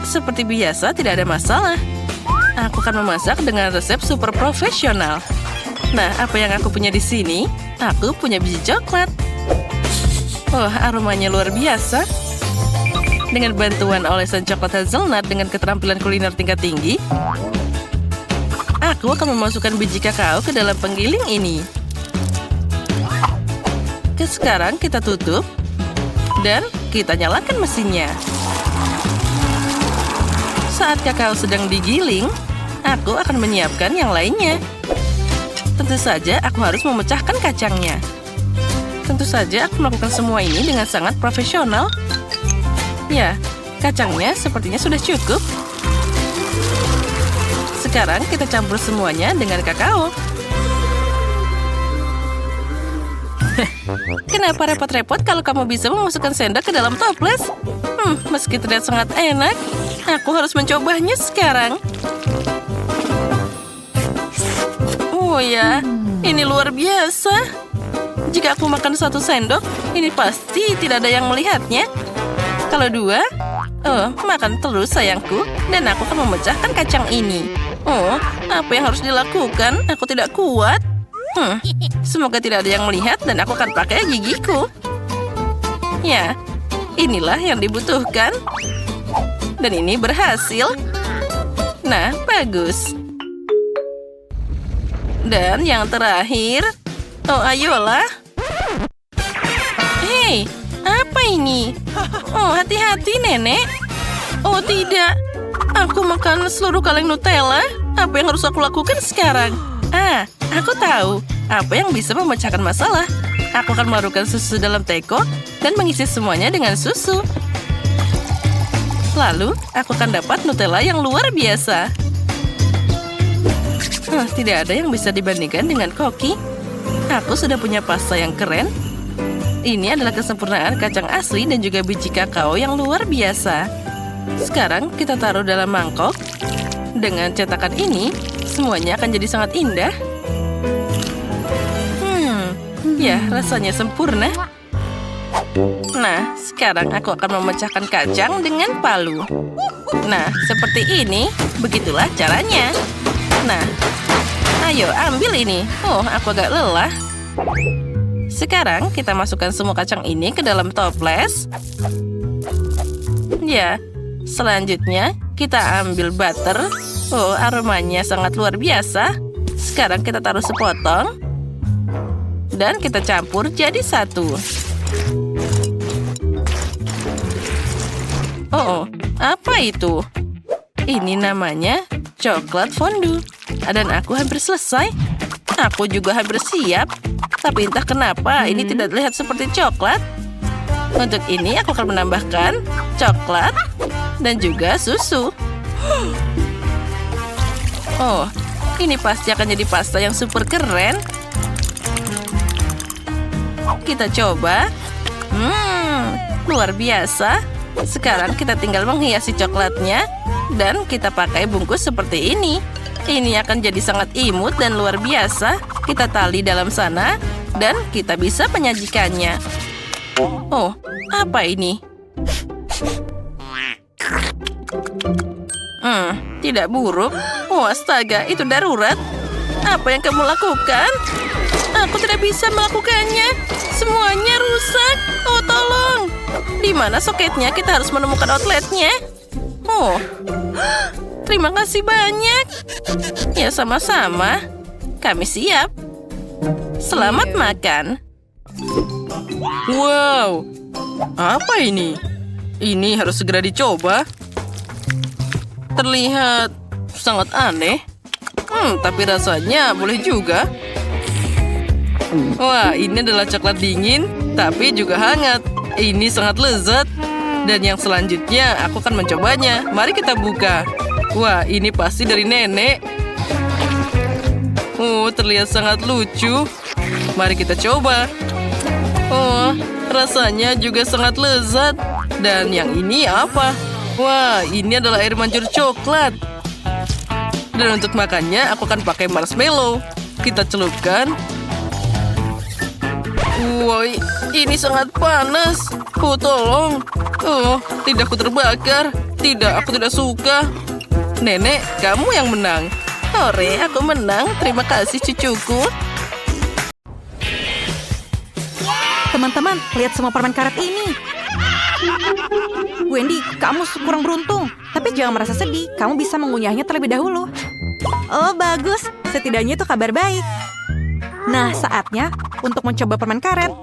Seperti biasa, tidak ada masalah. Aku akan memasak dengan resep super profesional. Nah, apa yang aku punya di sini? Aku punya biji coklat. Oh, aromanya luar biasa. Dengan bantuan olesan coklat hazelnut dengan keterampilan kuliner tingkat tinggi, aku akan memasukkan biji kakao ke dalam penggiling ini. Sekarang kita tutup dan kita nyalakan mesinnya. Saat kakao sedang digiling, aku akan menyiapkan yang lainnya. Tentu saja aku harus memecahkan kacangnya. Tentu saja aku melakukan semua ini dengan sangat profesional. Ya, kacangnya sepertinya sudah cukup. Sekarang kita campur semuanya dengan kakao. Kenapa repot-repot kalau kamu bisa memasukkan sendok ke dalam toples? Meski terlihat sangat enak, aku harus mencobanya sekarang. Oh ya, ini luar biasa. Jika aku makan 1 sendok, ini pasti tidak ada yang melihatnya. Kalau 2, makan terus sayangku, dan aku akan memecahkan kacang ini. Oh, apa yang harus dilakukan? Aku tidak kuat. Semoga tidak ada yang melihat dan aku akan pakai gigiku. Ya, inilah yang dibutuhkan. Dan ini berhasil. Nah, bagus. Dan yang terakhir. Oh, ayolah. Hei, apa ini? Oh, hati-hati, Nenek. Oh, tidak. Aku makan seluruh kaleng Nutella. Apa yang harus aku lakukan sekarang? Aku tahu apa yang bisa memecahkan masalah. Aku akan melarutkan susu dalam teko dan mengisi semuanya dengan susu. Lalu, aku akan dapat Nutella yang luar biasa. Tidak ada yang bisa dibandingkan dengan koki. Aku sudah punya pasta yang keren. Ini adalah kesempurnaan kacang asli dan juga biji kakao yang luar biasa. Sekarang kita taruh dalam mangkok. Dengan cetakan ini, semuanya akan jadi sangat indah. Ya, rasanya sempurna. Nah, sekarang aku akan memecahkan kacang dengan palu. Nah, seperti ini. Begitulah caranya. Nah, ayo ambil ini. Oh, aku agak lelah. Sekarang kita masukkan semua kacang ini ke dalam toples. Ya, selanjutnya kita ambil butter. Oh, aromanya sangat luar biasa. Sekarang kita taruh sepotong. Dan kita campur jadi satu. Oh, apa itu? Ini namanya coklat fondue. Dan aku hampir selesai. Aku juga hampir siap. Tapi entah kenapa ini tidak terlihat seperti coklat. Untuk ini aku akan menambahkan coklat dan juga susu. Oh, ini pasti akan jadi pasta yang super keren. Kita coba. Luar biasa. Sekarang kita tinggal menghiasi coklatnya dan kita pakai bungkus seperti ini. Ini akan jadi sangat imut dan luar biasa. Kita tali dalam sana dan kita bisa menyajikannya. Oh, apa ini? Tidak buruk. Oh, astaga, itu darurat. Apa yang kamu lakukan? Aku tidak bisa melakukannya. Semuanya rusak. Oh, tolong. Di mana soketnya? Kita harus menemukan outletnya. Oh, terima kasih banyak. Ya, sama-sama. Kami siap. Selamat makan. Wow, apa ini? Ini harus segera dicoba. Terlihat sangat aneh. Tapi rasanya boleh juga. Wah, ini adalah coklat dingin, tapi juga hangat. Ini sangat lezat. Dan yang selanjutnya, aku akan mencobanya. Mari kita buka. Wah, ini pasti dari nenek. Oh, terlihat sangat lucu. Mari kita coba. Oh, rasanya juga sangat lezat. Dan yang ini apa? Wah, ini adalah air mancur coklat. Dan untuk makannya, aku akan pakai marshmallow. Kita celupkan. Woi, ini sangat panas. Oh, tolong. Oh, tidak, aku terbakar. Tidak, aku tidak suka. Nenek, kamu yang menang. Hore, aku menang. Terima kasih cucuku. Teman-teman, lihat semua permen karet ini. Wendy, kamu kurang beruntung. Tapi jangan merasa sedih, kamu bisa mengunyahnya terlebih dahulu. Oh, bagus. Setidaknya itu kabar baik. Nah, saatnya untuk mencoba permen karet.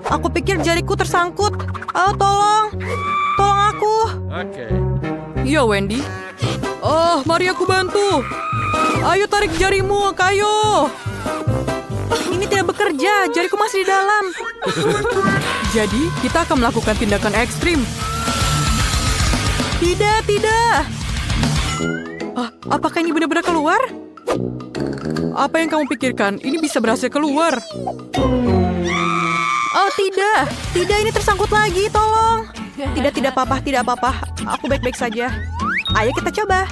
Aku pikir jariku tersangkut. Oh, tolong. Tolong aku. Okay. Iya, Wendy. Oh, mari aku bantu. Ayo tarik jarimu, kayu. Ini tidak bekerja, jariku masih di dalam. Jadi, kita akan melakukan tindakan ekstrim. Tidak. Apakah ini benar-benar keluar? Apa yang kamu pikirkan? Ini bisa berhasil keluar. Oh, tidak. Tidak, ini tersangkut lagi, tolong. Tidak apa-apa. Aku baik-baik saja. Ayo kita coba.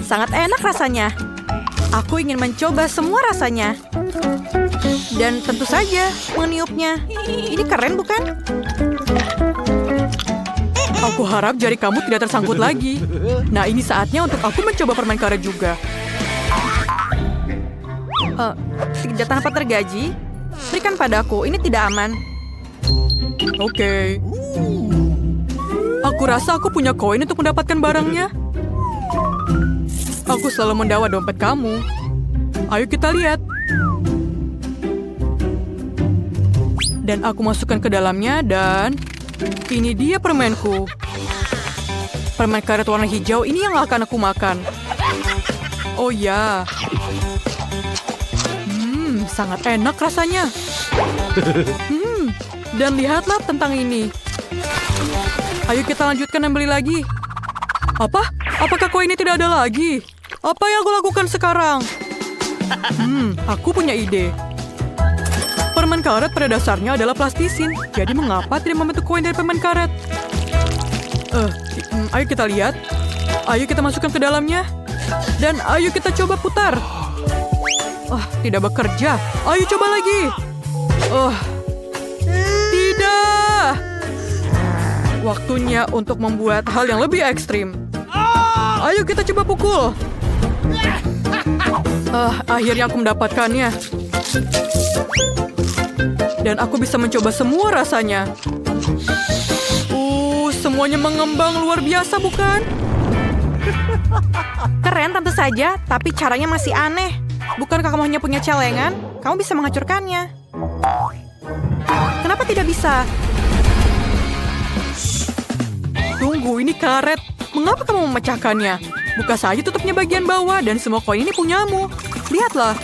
Sangat enak rasanya. Aku ingin mencoba semua rasanya. Dan tentu saja meniupnya. Ini keren, bukan? Aku harap jari kamu tidak tersangkut lagi. Nah, ini saatnya untuk aku mencoba permen karet juga. Tidak tanpa tergaji. Berikan padaku, ini tidak aman. Oke. Aku rasa aku punya koin untuk mendapatkan barangnya. Aku selalu mendawa dompet kamu. Ayo kita lihat. Dan aku masukkan ke dalamnya dan... ini dia permenku. Permen karet warna hijau ini yang akan aku makan. Oh ya. Sangat enak rasanya. Dan lihatlah tentang ini. Ayo kita lanjutkan dan beli lagi. Apa? Apakah koin ini tidak ada lagi? Apa yang aku lakukan sekarang? Aku punya ide. Permen karet pada dasarnya adalah plastisin. Jadi mengapa tidak membentuk koin dari permen karet? Ayo kita lihat. Ayo kita masukkan ke dalamnya. Dan ayo kita coba putar. Tidak bekerja. Ayo coba lagi. Tidak. Waktunya untuk membuat hal yang lebih ekstrim. Ayo kita coba pukul. Akhirnya aku mendapatkannya. Dan aku bisa mencoba semua rasanya. Semuanya mengembang luar biasa, bukan? Keren tentu saja, tapi caranya masih aneh. Bukankah kamu hanya punya celengan? Kamu bisa menghancurkannya. Kenapa tidak bisa? Tunggu, ini karet. Mengapa kamu memecahkannya? Buka saja tutupnya bagian bawah dan semua koin ini punyamu. Lihatlah.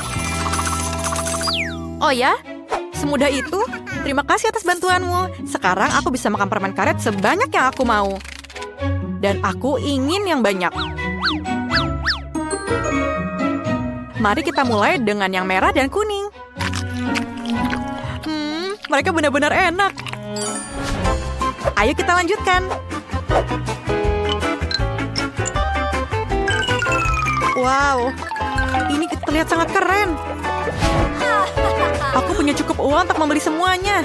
Oh ya? Semudah itu? Terima kasih atas bantuanmu. Sekarang aku bisa makan permen karet sebanyak yang aku mau. Dan aku ingin yang banyak. Mari kita mulai dengan yang merah dan kuning. Mereka benar-benar enak. Ayo kita lanjutkan. Wow, ini terlihat sangat keren. Aku punya cukup uang untuk membeli semuanya.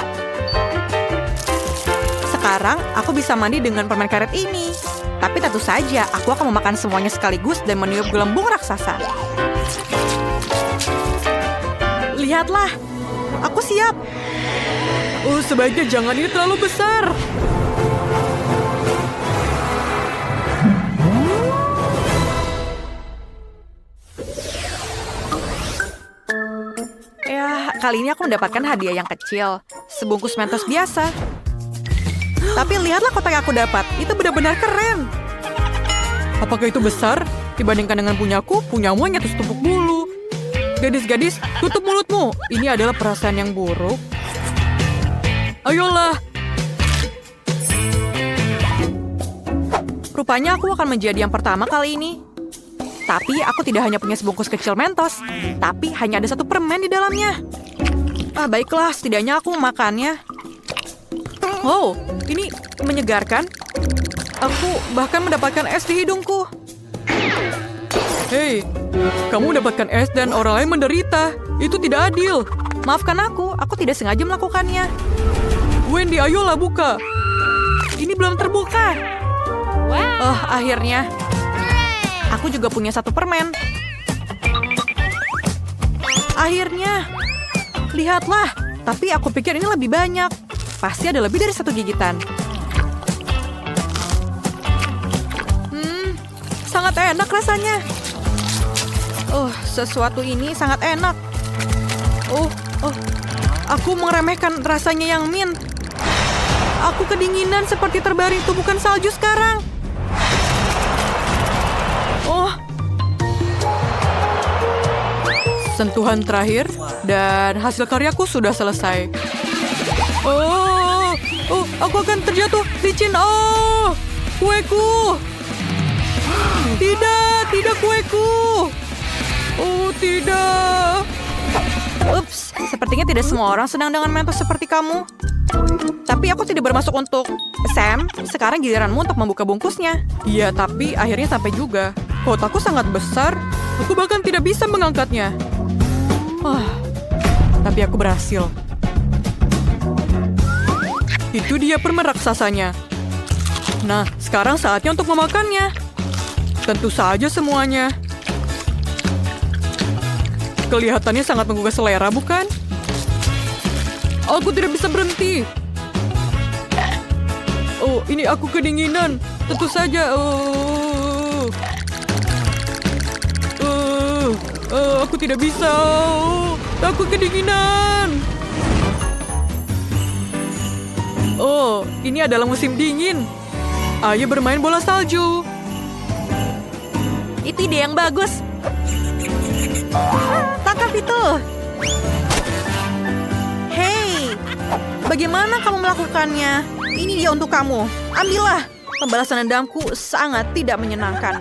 Sekarang aku bisa mandi dengan permen karet ini. Tapi tentu saja aku akan memakan semuanya sekaligus dan meniup gelembung raksasa. Lihatlah, aku siap. Oh, sebaiknya jangan, ini terlalu besar. Ya, kali ini aku mendapatkan hadiah yang kecil. Sebungkus Mentos biasa. Tapi lihatlah kotak yang aku dapat. Itu benar-benar keren. Apakah itu besar? Dibandingkan dengan punyaku, punyamu hanya setumpuk bulu. Gadis-gadis, tutup mulutmu. Ini adalah perasaan yang buruk. Ayolah. Rupanya aku akan menjadi yang pertama kali ini. Tapi aku tidak hanya punya sebungkus kecil Mentos, tapi hanya ada satu permen di dalamnya. Baiklah, setidaknya aku memakannya. Oh, ini menyegarkan. Aku bahkan mendapatkan es di hidungku. Hei, kamu mendapatkan es dan orang lain menderita. Itu tidak adil. Maafkan aku tidak sengaja melakukannya. Wendy, ayolah buka. Ini belum terbuka. Oh, akhirnya. Aku juga punya satu permen. Akhirnya. Lihatlah. Tapi aku pikir ini lebih banyak. Pasti ada lebih dari satu gigitan. Sangat enak rasanya. Oh, sesuatu ini sangat enak. Oh. Aku meremehkan rasanya yang mint. Aku kedinginan seperti terbaring tumpukan salju sekarang. Oh. Sentuhan terakhir dan hasil karyaku sudah selesai. Oh, aku akan terjatuh licin. Oh, kueku. Tidak kueku. Oh, tidak. Ups, sepertinya tidak semua orang senang dengan Mentos seperti kamu. Tapi aku tidak bermaksud untuk... Sam, sekarang giliranmu untuk membuka bungkusnya. Iya, tapi akhirnya sampai juga. Kotakku sangat besar. Aku bahkan tidak bisa mengangkatnya. Tapi aku berhasil. Itu dia permen raksasanya. Nah, sekarang saatnya untuk memakannya. Tentu saja semuanya. Kelihatannya sangat menggugah selera, bukan? Aku tidak bisa berhenti. Oh, ini aku kedinginan. Tentu saja. Aku tidak bisa. Aku kedinginan. Oh, ini adalah musim dingin. Ayo bermain bola salju. Itu ide yang bagus. Tangkap itu. Hei, bagaimana kamu melakukannya? Ini dia untuk kamu. Ambillah. Pembalasan dendamku sangat tidak menyenangkan.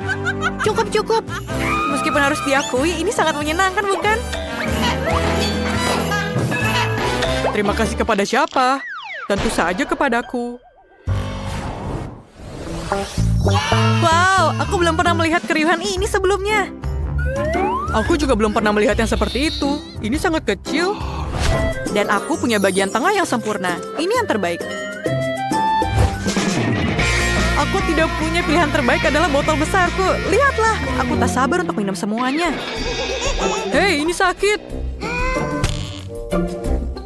Cukup. Meskipun harus diakui, ini sangat menyenangkan, bukan? Terima kasih kepada siapa? Tentu saja kepadaku. Wow, aku belum pernah melihat keriuhan ini sebelumnya. Aku juga belum pernah melihat yang seperti itu. Ini sangat kecil. Dan aku punya bagian tengah yang sempurna. Ini yang terbaik. Aku tidak punya pilihan terbaik adalah botol besarku. Lihatlah, aku tak sabar untuk minum semuanya. Hei, ini sakit.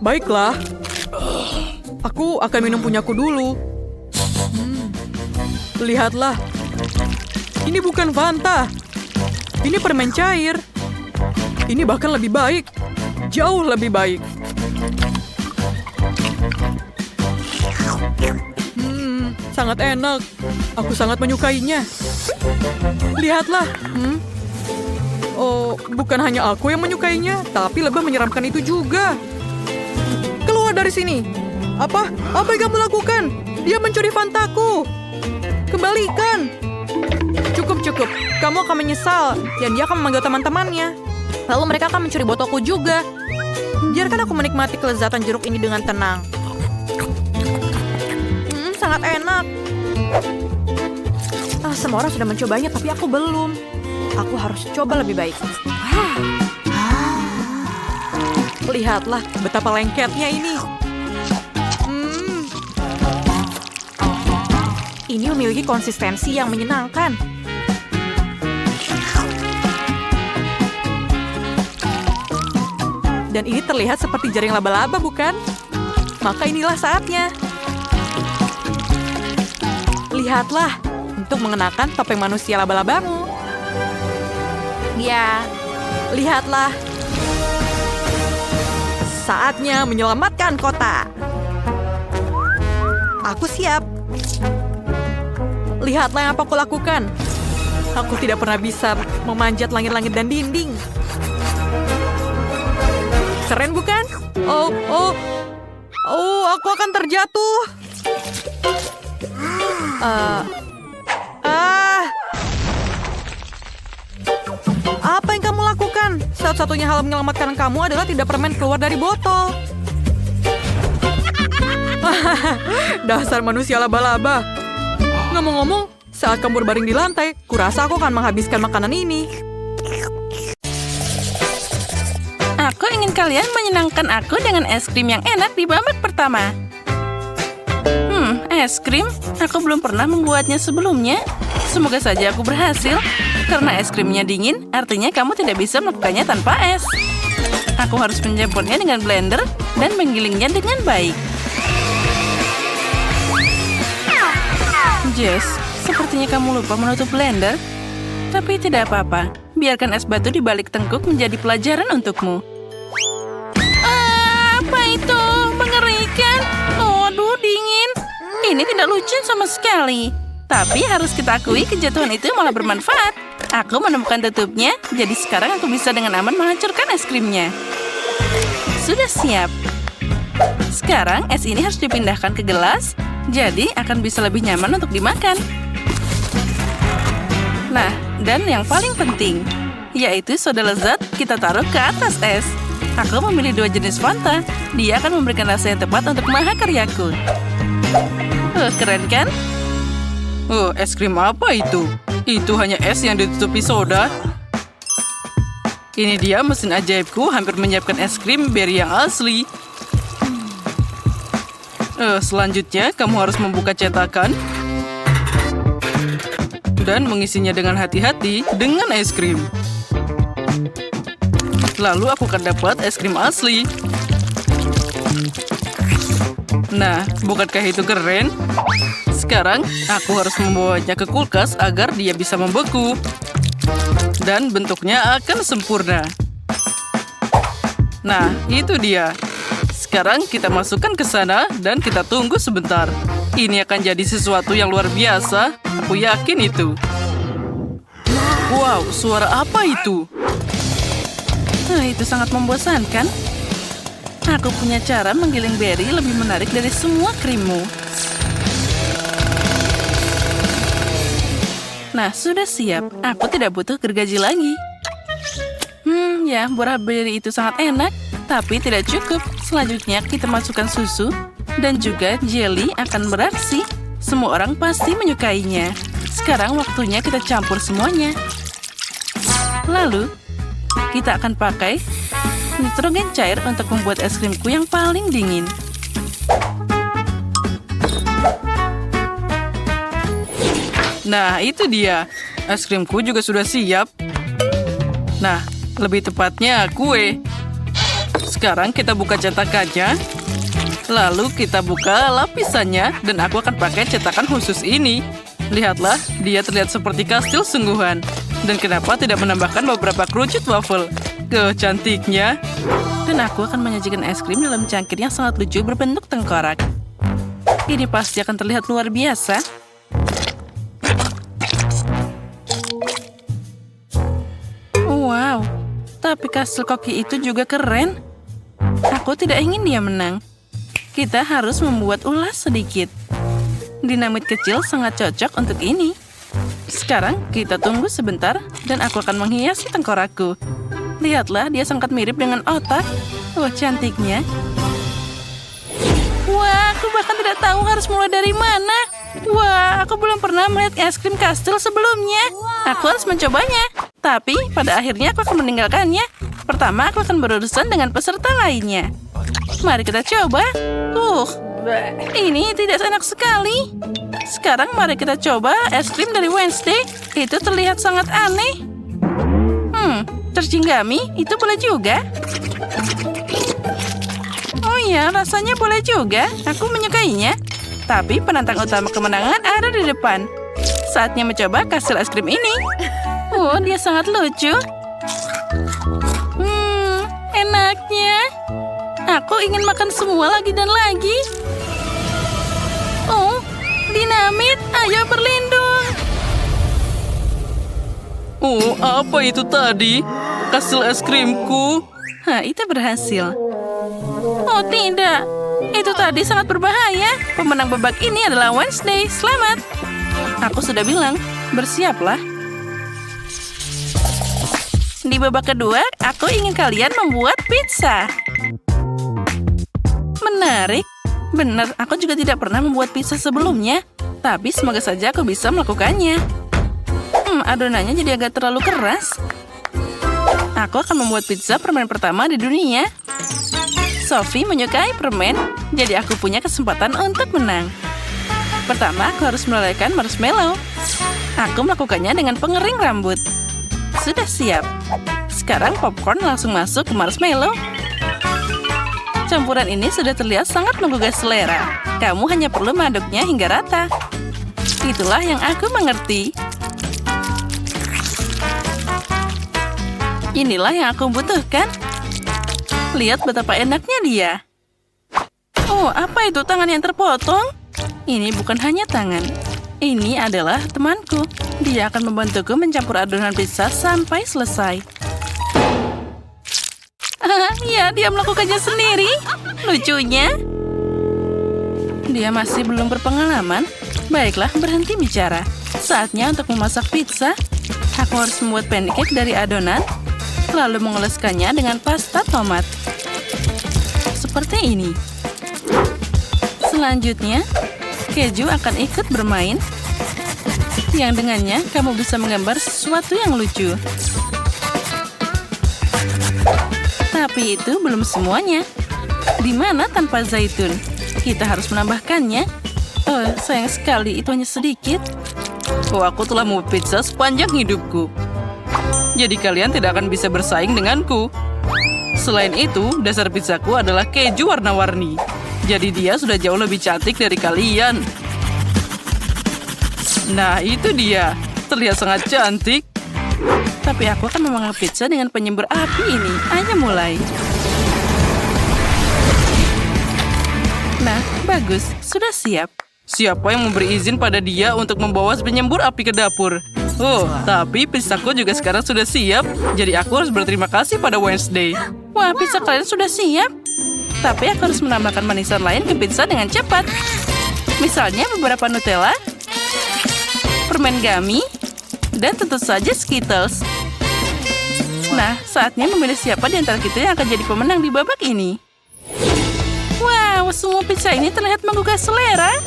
Baiklah. Aku akan minum punyaku dulu. Lihatlah. Ini bukan Fanta. Ini permen cair. Ini bahkan lebih baik. Jauh lebih baik. sangat enak. Aku sangat menyukainya. Lihatlah. Oh, bukan hanya aku yang menyukainya, tapi lebih menyeramkan itu juga. Keluar dari sini. Apa yang kamu lakukan? Dia mencuri Fantaku. Kembalikan. Cukup. Kamu akan menyesal, dan dia akan memanggil teman-temannya. Lalu mereka akan mencuri botolku juga. Biarkan aku menikmati kelezatan jeruk ini dengan tenang. Sangat enak. Semua orang sudah mencobanya, tapi aku belum. Aku harus coba lebih baik. Lihatlah betapa lengketnya ini. Ini memiliki konsistensi yang menyenangkan. Dan ini terlihat seperti jaring laba-laba, bukan? Maka inilah saatnya. Lihatlah, untuk mengenakan topeng manusia laba-labamu. Ya, lihatlah. Saatnya menyelamatkan kota. Aku siap. Lihatlah yang apa aku lakukan. Aku tidak pernah bisa memanjat langit-langit dan dinding. Keren bukan? Oh, aku akan terjatuh. Apa yang kamu lakukan? Satu-satunya hal menyelamatkan kamu adalah tidak permen keluar dari botol. Dasar manusia laba-laba. Ngomong-ngomong, saat kamu berbaring di lantai, kurasa aku akan menghabiskan makanan ini. Aku ingin kalian menyenangkan aku dengan es krim yang enak di babak pertama. Es krim? Aku belum pernah membuatnya sebelumnya. Semoga saja aku berhasil. Karena es krimnya dingin, artinya kamu tidak bisa melakukannya tanpa es. Aku harus mencampurnya dengan blender dan menggilingnya dengan baik. Jess, sepertinya kamu lupa menutup blender. Tapi tidak apa-apa. Biarkan es batu di balik tengkuk menjadi pelajaran untukmu. Apa itu? Mengerikan. Aduh, dingin. Ini tidak lucu sama sekali. Tapi harus kita akui kejatuhan itu malah bermanfaat. Aku menemukan tutupnya, jadi sekarang aku bisa dengan aman menghancurkan es krimnya. Sudah siap. Sekarang es ini harus dipindahkan ke gelas, jadi akan bisa lebih nyaman untuk dimakan. Nah, dan yang paling penting, yaitu soda lezat kita taruh ke atas es. Aku memilih 2 jenis Fanta. Dia akan memberikan rasa yang tepat untuk mahakaryaku. Keren kan? Es krim apa itu? Itu hanya es yang ditutupi soda. Ini dia mesin ajaibku hampir menyiapkan es krim berry yang asli. Selanjutnya, kamu harus membuka cetakan dan mengisinya dengan hati-hati dengan es krim. Lalu aku akan dapat es krim asli. Nah, bukankah itu keren? Sekarang, aku harus membawanya ke kulkas agar dia bisa membeku. Dan bentuknya akan sempurna. Nah, itu dia. Sekarang kita masukkan ke sana dan kita tunggu sebentar. Ini akan jadi sesuatu yang luar biasa. Aku yakin itu. Wow, suara apa itu? Itu sangat membosankan. Aku punya cara menggiling berry lebih menarik dari semua krimmu. Nah, sudah siap. Aku tidak butuh gergaji lagi. Ya, buah berry itu sangat enak, tapi tidak cukup. Selanjutnya, kita masukkan susu, dan juga jelly akan beraksi. Semua orang pasti menyukainya. Sekarang waktunya kita campur semuanya. Lalu, kita akan pakai nitrogen cair untuk membuat es krimku yang paling dingin. Nah, itu dia. Es krimku juga sudah siap. Nah, lebih tepatnya kue. Sekarang kita buka cetakannya. Lalu kita buka lapisannya dan aku akan pakai cetakan khusus ini. Lihatlah, dia terlihat seperti kastil sungguhan. Dan kenapa tidak menambahkan beberapa kerucut waffle? Cantiknya. Dan aku akan menyajikan es krim dalam cangkir yang sangat lucu berbentuk tengkorak. Ini pasti akan terlihat luar biasa. Wow, tapi kastil koki itu juga keren. Aku tidak ingin dia menang. Kita harus membuat ulas sedikit. Dinamit kecil sangat cocok untuk ini. Sekarang kita tunggu sebentar dan aku akan menghiasi tengkorakku. Lihatlah, dia sangat mirip dengan otak. Wah, cantiknya. Wah, aku bahkan tidak tahu harus mulai dari mana. Wah, aku belum pernah melihat es krim kastil sebelumnya. Aku harus mencobanya. Tapi, pada akhirnya aku akan meninggalkannya. Pertama, aku akan berurusan dengan peserta lainnya. Mari kita coba. Ini tidak enak sekali. Sekarang mari kita coba es krim dari Wednesday. Itu terlihat sangat aneh. Tercinggami, itu boleh juga. Oh iya, rasanya boleh juga. Aku menyukainya. Tapi penantang utama kemenangan ada di depan. Saatnya mencoba kastil es krim ini. Oh, dia sangat lucu. Enaknya. Aku ingin makan semua lagi dan lagi. Oh, dinamit, ayo berlindung. Oh, apa itu tadi? Kastil es krimku. Itu berhasil. Oh tidak, itu tadi sangat berbahaya. Pemenang babak ini adalah Wednesday. Selamat. Aku sudah bilang, bersiaplah. Di babak kedua, aku ingin kalian membuat pizza. Menarik. Benar, aku juga tidak pernah membuat pizza sebelumnya. Tapi semoga saja aku bisa melakukannya. Adonannya jadi agak terlalu keras. Aku akan membuat pizza permen pertama di dunia. Sophie menyukai permen, jadi aku punya kesempatan untuk menang. Pertama, aku harus melelehkan marshmallow. Aku melakukannya dengan pengering rambut. Sudah siap. Sekarang popcorn langsung masuk ke marshmallow. Campuran ini sudah terlihat sangat menggugah selera. Kamu hanya perlu mengaduknya hingga rata. Itulah yang aku mengerti. Inilah yang aku butuhkan. Lihat betapa enaknya dia. Oh, apa itu tangan yang terpotong? Ini bukan hanya tangan. Ini adalah temanku. Dia akan membantuku mencampur adonan pizza sampai selesai. Ya, dia melakukannya sendiri. Lucunya. Dia masih belum berpengalaman. Baiklah, berhenti bicara. Saatnya untuk memasak pizza. Aku harus membuat pancake dari adonan, lalu mengoleskannya dengan pasta tomat. Seperti ini. Selanjutnya, keju akan ikut bermain. Yang dengannya, kamu bisa menggambar sesuatu yang lucu. Tapi itu belum semuanya. Di mana tanpa zaitun? Kita harus menambahkannya. Oh, sayang sekali, itu hanya sedikit. Oh, aku telah membuat pizza sepanjang hidupku. Jadi kalian tidak akan bisa bersaing denganku. Selain itu, dasar pizzaku adalah keju warna-warni. Jadi dia sudah jauh lebih cantik dari kalian. Nah, itu dia. Terlihat sangat cantik. Tapi aku akan memanggang pizza dengan penyembur api ini. Ayo mulai. Nah, bagus. Sudah siap. Siapa yang memberi izin pada dia untuk membawa penyembur api ke dapur? Oh, tapi pizzaku juga sekarang sudah siap. Jadi aku harus berterima kasih pada Wednesday. Wah, pizza kalian sudah siap. Tapi aku harus menambahkan manisan lain ke pizza dengan cepat. Misalnya beberapa Nutella, permen gummy, dan tentu saja Skittles. Nah, saatnya memilih siapa di antara kita yang akan jadi pemenang di babak ini. Wow, semua pizza ini terlihat menggugah selera.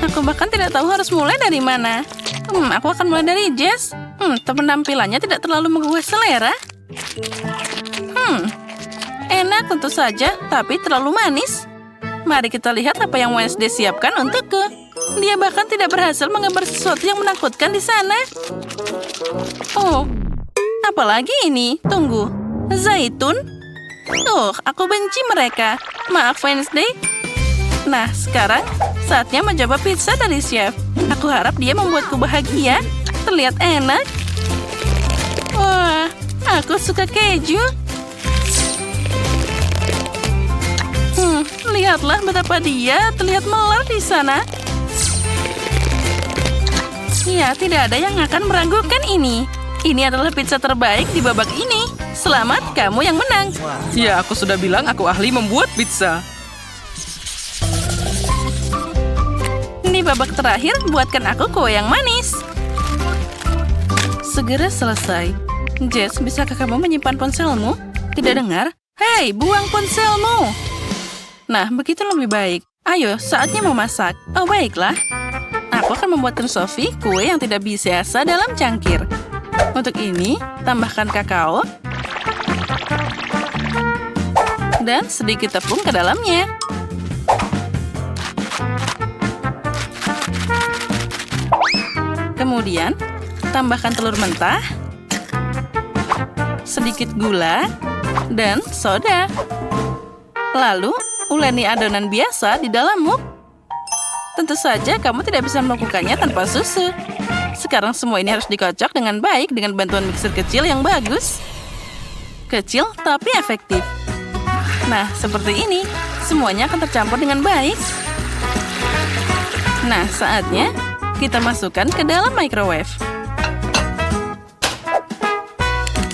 Aku bahkan tidak tahu harus mulai dari mana. Aku akan mulai dari Jess. Penampilannya tidak terlalu menggugah selera. Enak tentu saja, tapi terlalu manis. Mari kita lihat apa yang Wednesday siapkan untukku. Dia bahkan tidak berhasil menggambar sesuatu yang menakutkan di sana. Oh, apalagi ini? Tunggu, zaitun? Oh, aku benci mereka. Maaf, Wednesday. Nah, sekarang saatnya mencoba pizza dari chef. Aku harap dia membuatku bahagia. Terlihat enak. Wah, aku suka keju. lihatlah betapa dia terlihat melar di sana. Ya, tidak ada yang akan meragukan ini. Ini adalah pizza terbaik di babak ini. Selamat, kamu yang menang. Ya, aku sudah bilang aku ahli membuat pizza. Di babak terakhir, buatkan aku kue yang manis. Segera selesai. Jess, bisakah kamu menyimpan ponselmu? Tidak dengar? Hei, buang ponselmu! Nah, begitu lebih baik. Ayo, saatnya memasak. Oh, baiklah. Aku akan membuatkan Sophie kue yang tidak biasa dalam cangkir. Untuk ini, tambahkan kakao dan sedikit tepung ke dalamnya. Kemudian, tambahkan telur mentah, sedikit gula, dan soda. Lalu, uleni adonan biasa di dalam muk. Tentu saja kamu tidak bisa melakukannya tanpa susu. Sekarang semua ini harus dikocok dengan baik dengan bantuan mixer kecil yang bagus. Kecil tapi efektif. Nah, seperti ini. Semuanya akan tercampur dengan baik. Nah, saatnya kita masukkan ke dalam microwave.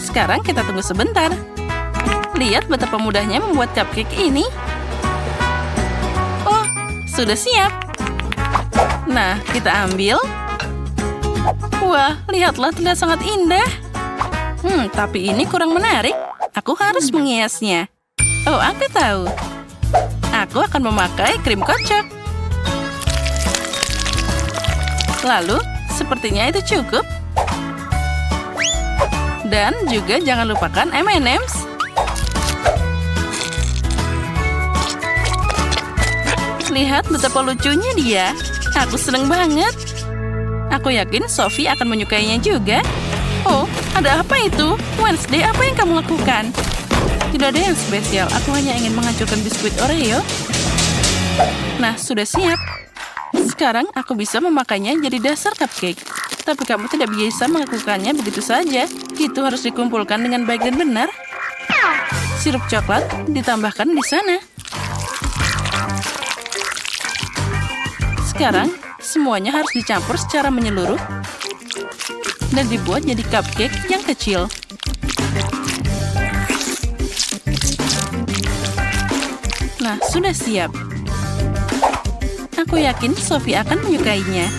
Sekarang kita tunggu sebentar. Lihat betapa mudahnya membuat cupcake ini. Oh, sudah siap. Nah, kita ambil. Wah, lihatlah terlihat sangat indah. Tapi ini kurang menarik. Aku harus menghiasnya. Oh, aku tahu. Aku akan memakai krim kocok. Lalu, sepertinya itu cukup. Dan juga jangan lupakan M&M's. Lihat betapa lucunya dia. Aku seneng banget. Aku yakin Sophie akan menyukainya juga. Oh, ada apa itu? Wednesday, apa yang kamu lakukan? Tidak ada yang spesial. Aku hanya ingin menghancurkan biskuit Oreo. Nah, sudah siap. Sekarang aku bisa memakainya jadi dasar cupcake. Tapi kamu tidak bisa melakukannya begitu saja. Itu harus dikumpulkan dengan baik dan benar. Sirup coklat ditambahkan di sana. Sekarang, semuanya harus dicampur secara menyeluruh dan dibuat jadi cupcake yang kecil. Nah, sudah siap. Aku yakin Sophie akan menyukainya.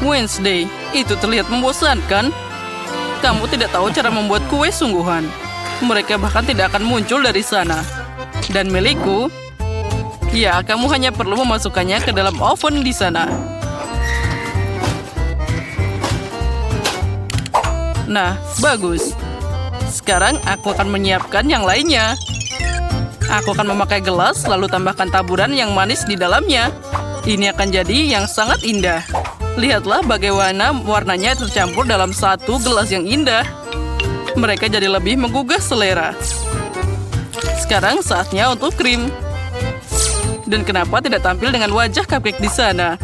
Wednesday, itu terlihat membosankan. Kamu tidak tahu cara membuat kue sungguhan. Mereka bahkan tidak akan muncul dari sana. Dan milikku, ya, kamu hanya perlu memasukkannya ke dalam oven di sana. Nah, bagus. Sekarang aku akan menyiapkan yang lainnya. Aku akan memakai gelas, lalu tambahkan taburan yang manis di dalamnya. Ini akan jadi yang sangat indah. Lihatlah bagaimana warnanya tercampur dalam satu gelas yang indah. Mereka jadi lebih menggugah selera. Sekarang saatnya untuk krim. Dan kenapa tidak tampil dengan wajah cupcake di sana?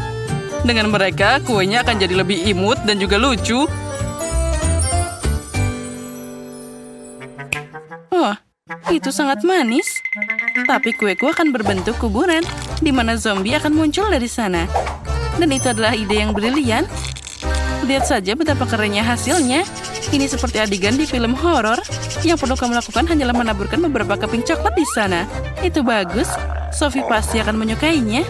Dengan mereka, kuenya akan jadi lebih imut dan juga lucu. Wah, itu sangat manis. Tapi kueku akan berbentuk kuburan, di mana zombie akan muncul dari sana. Dan itu adalah ide yang brilian. Lihat saja betapa kerennya hasilnya. Ini seperti adegan di film horor. Yang perlu kamu lakukan hanyalah menaburkan beberapa keping coklat di sana. Itu bagus. Sophie pasti akan menyukainya.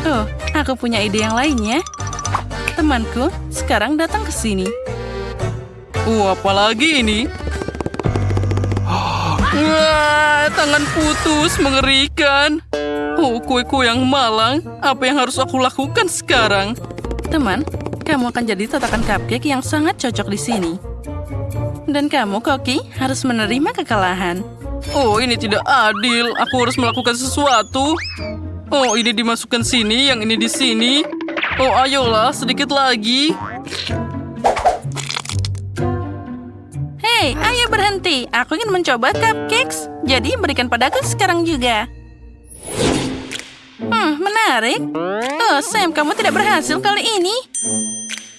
Oh, aku punya ide yang lainnya. Temanku, sekarang datang ke sini. Apalagi ini? Wah, tangan putus, mengerikan. Oh, kue-kue yang malang. Apa yang harus aku lakukan sekarang? Teman, kamu akan jadi tatakan cupcake yang sangat cocok di sini. Dan kamu, Koki, harus menerima kekalahan. Oh, ini tidak adil. Aku harus melakukan sesuatu. Oh, ini dimasukkan sini, yang ini di sini. Oh, ayolah, sedikit lagi. Hei, ayo berhenti. Aku ingin mencoba cupcakes. Jadi berikan padaku sekarang juga. Menarik. Oh, Sam, kamu tidak berhasil kali ini.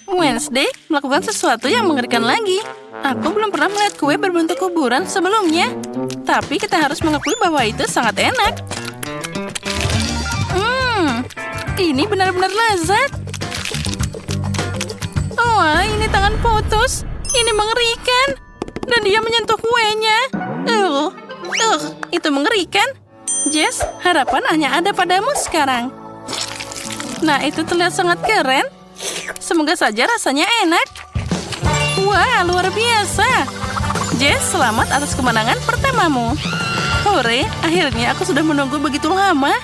Wednesday, melakukan sesuatu yang mengerikan lagi. Aku belum pernah melihat kue berbentuk kuburan sebelumnya. Tapi kita harus mengakui bahwa itu sangat enak. Ini benar-benar lezat. Wah, ini tangan putus. Ini mengerikan. Dan dia menyentuh kuenya. Itu mengerikan. Jess, harapan hanya ada padamu sekarang. Nah, itu terlihat sangat keren. Semoga saja rasanya enak. Wah, luar biasa. Jess, selamat atas kemenangan pertamamu. Hore, akhirnya aku sudah menunggu begitu lama.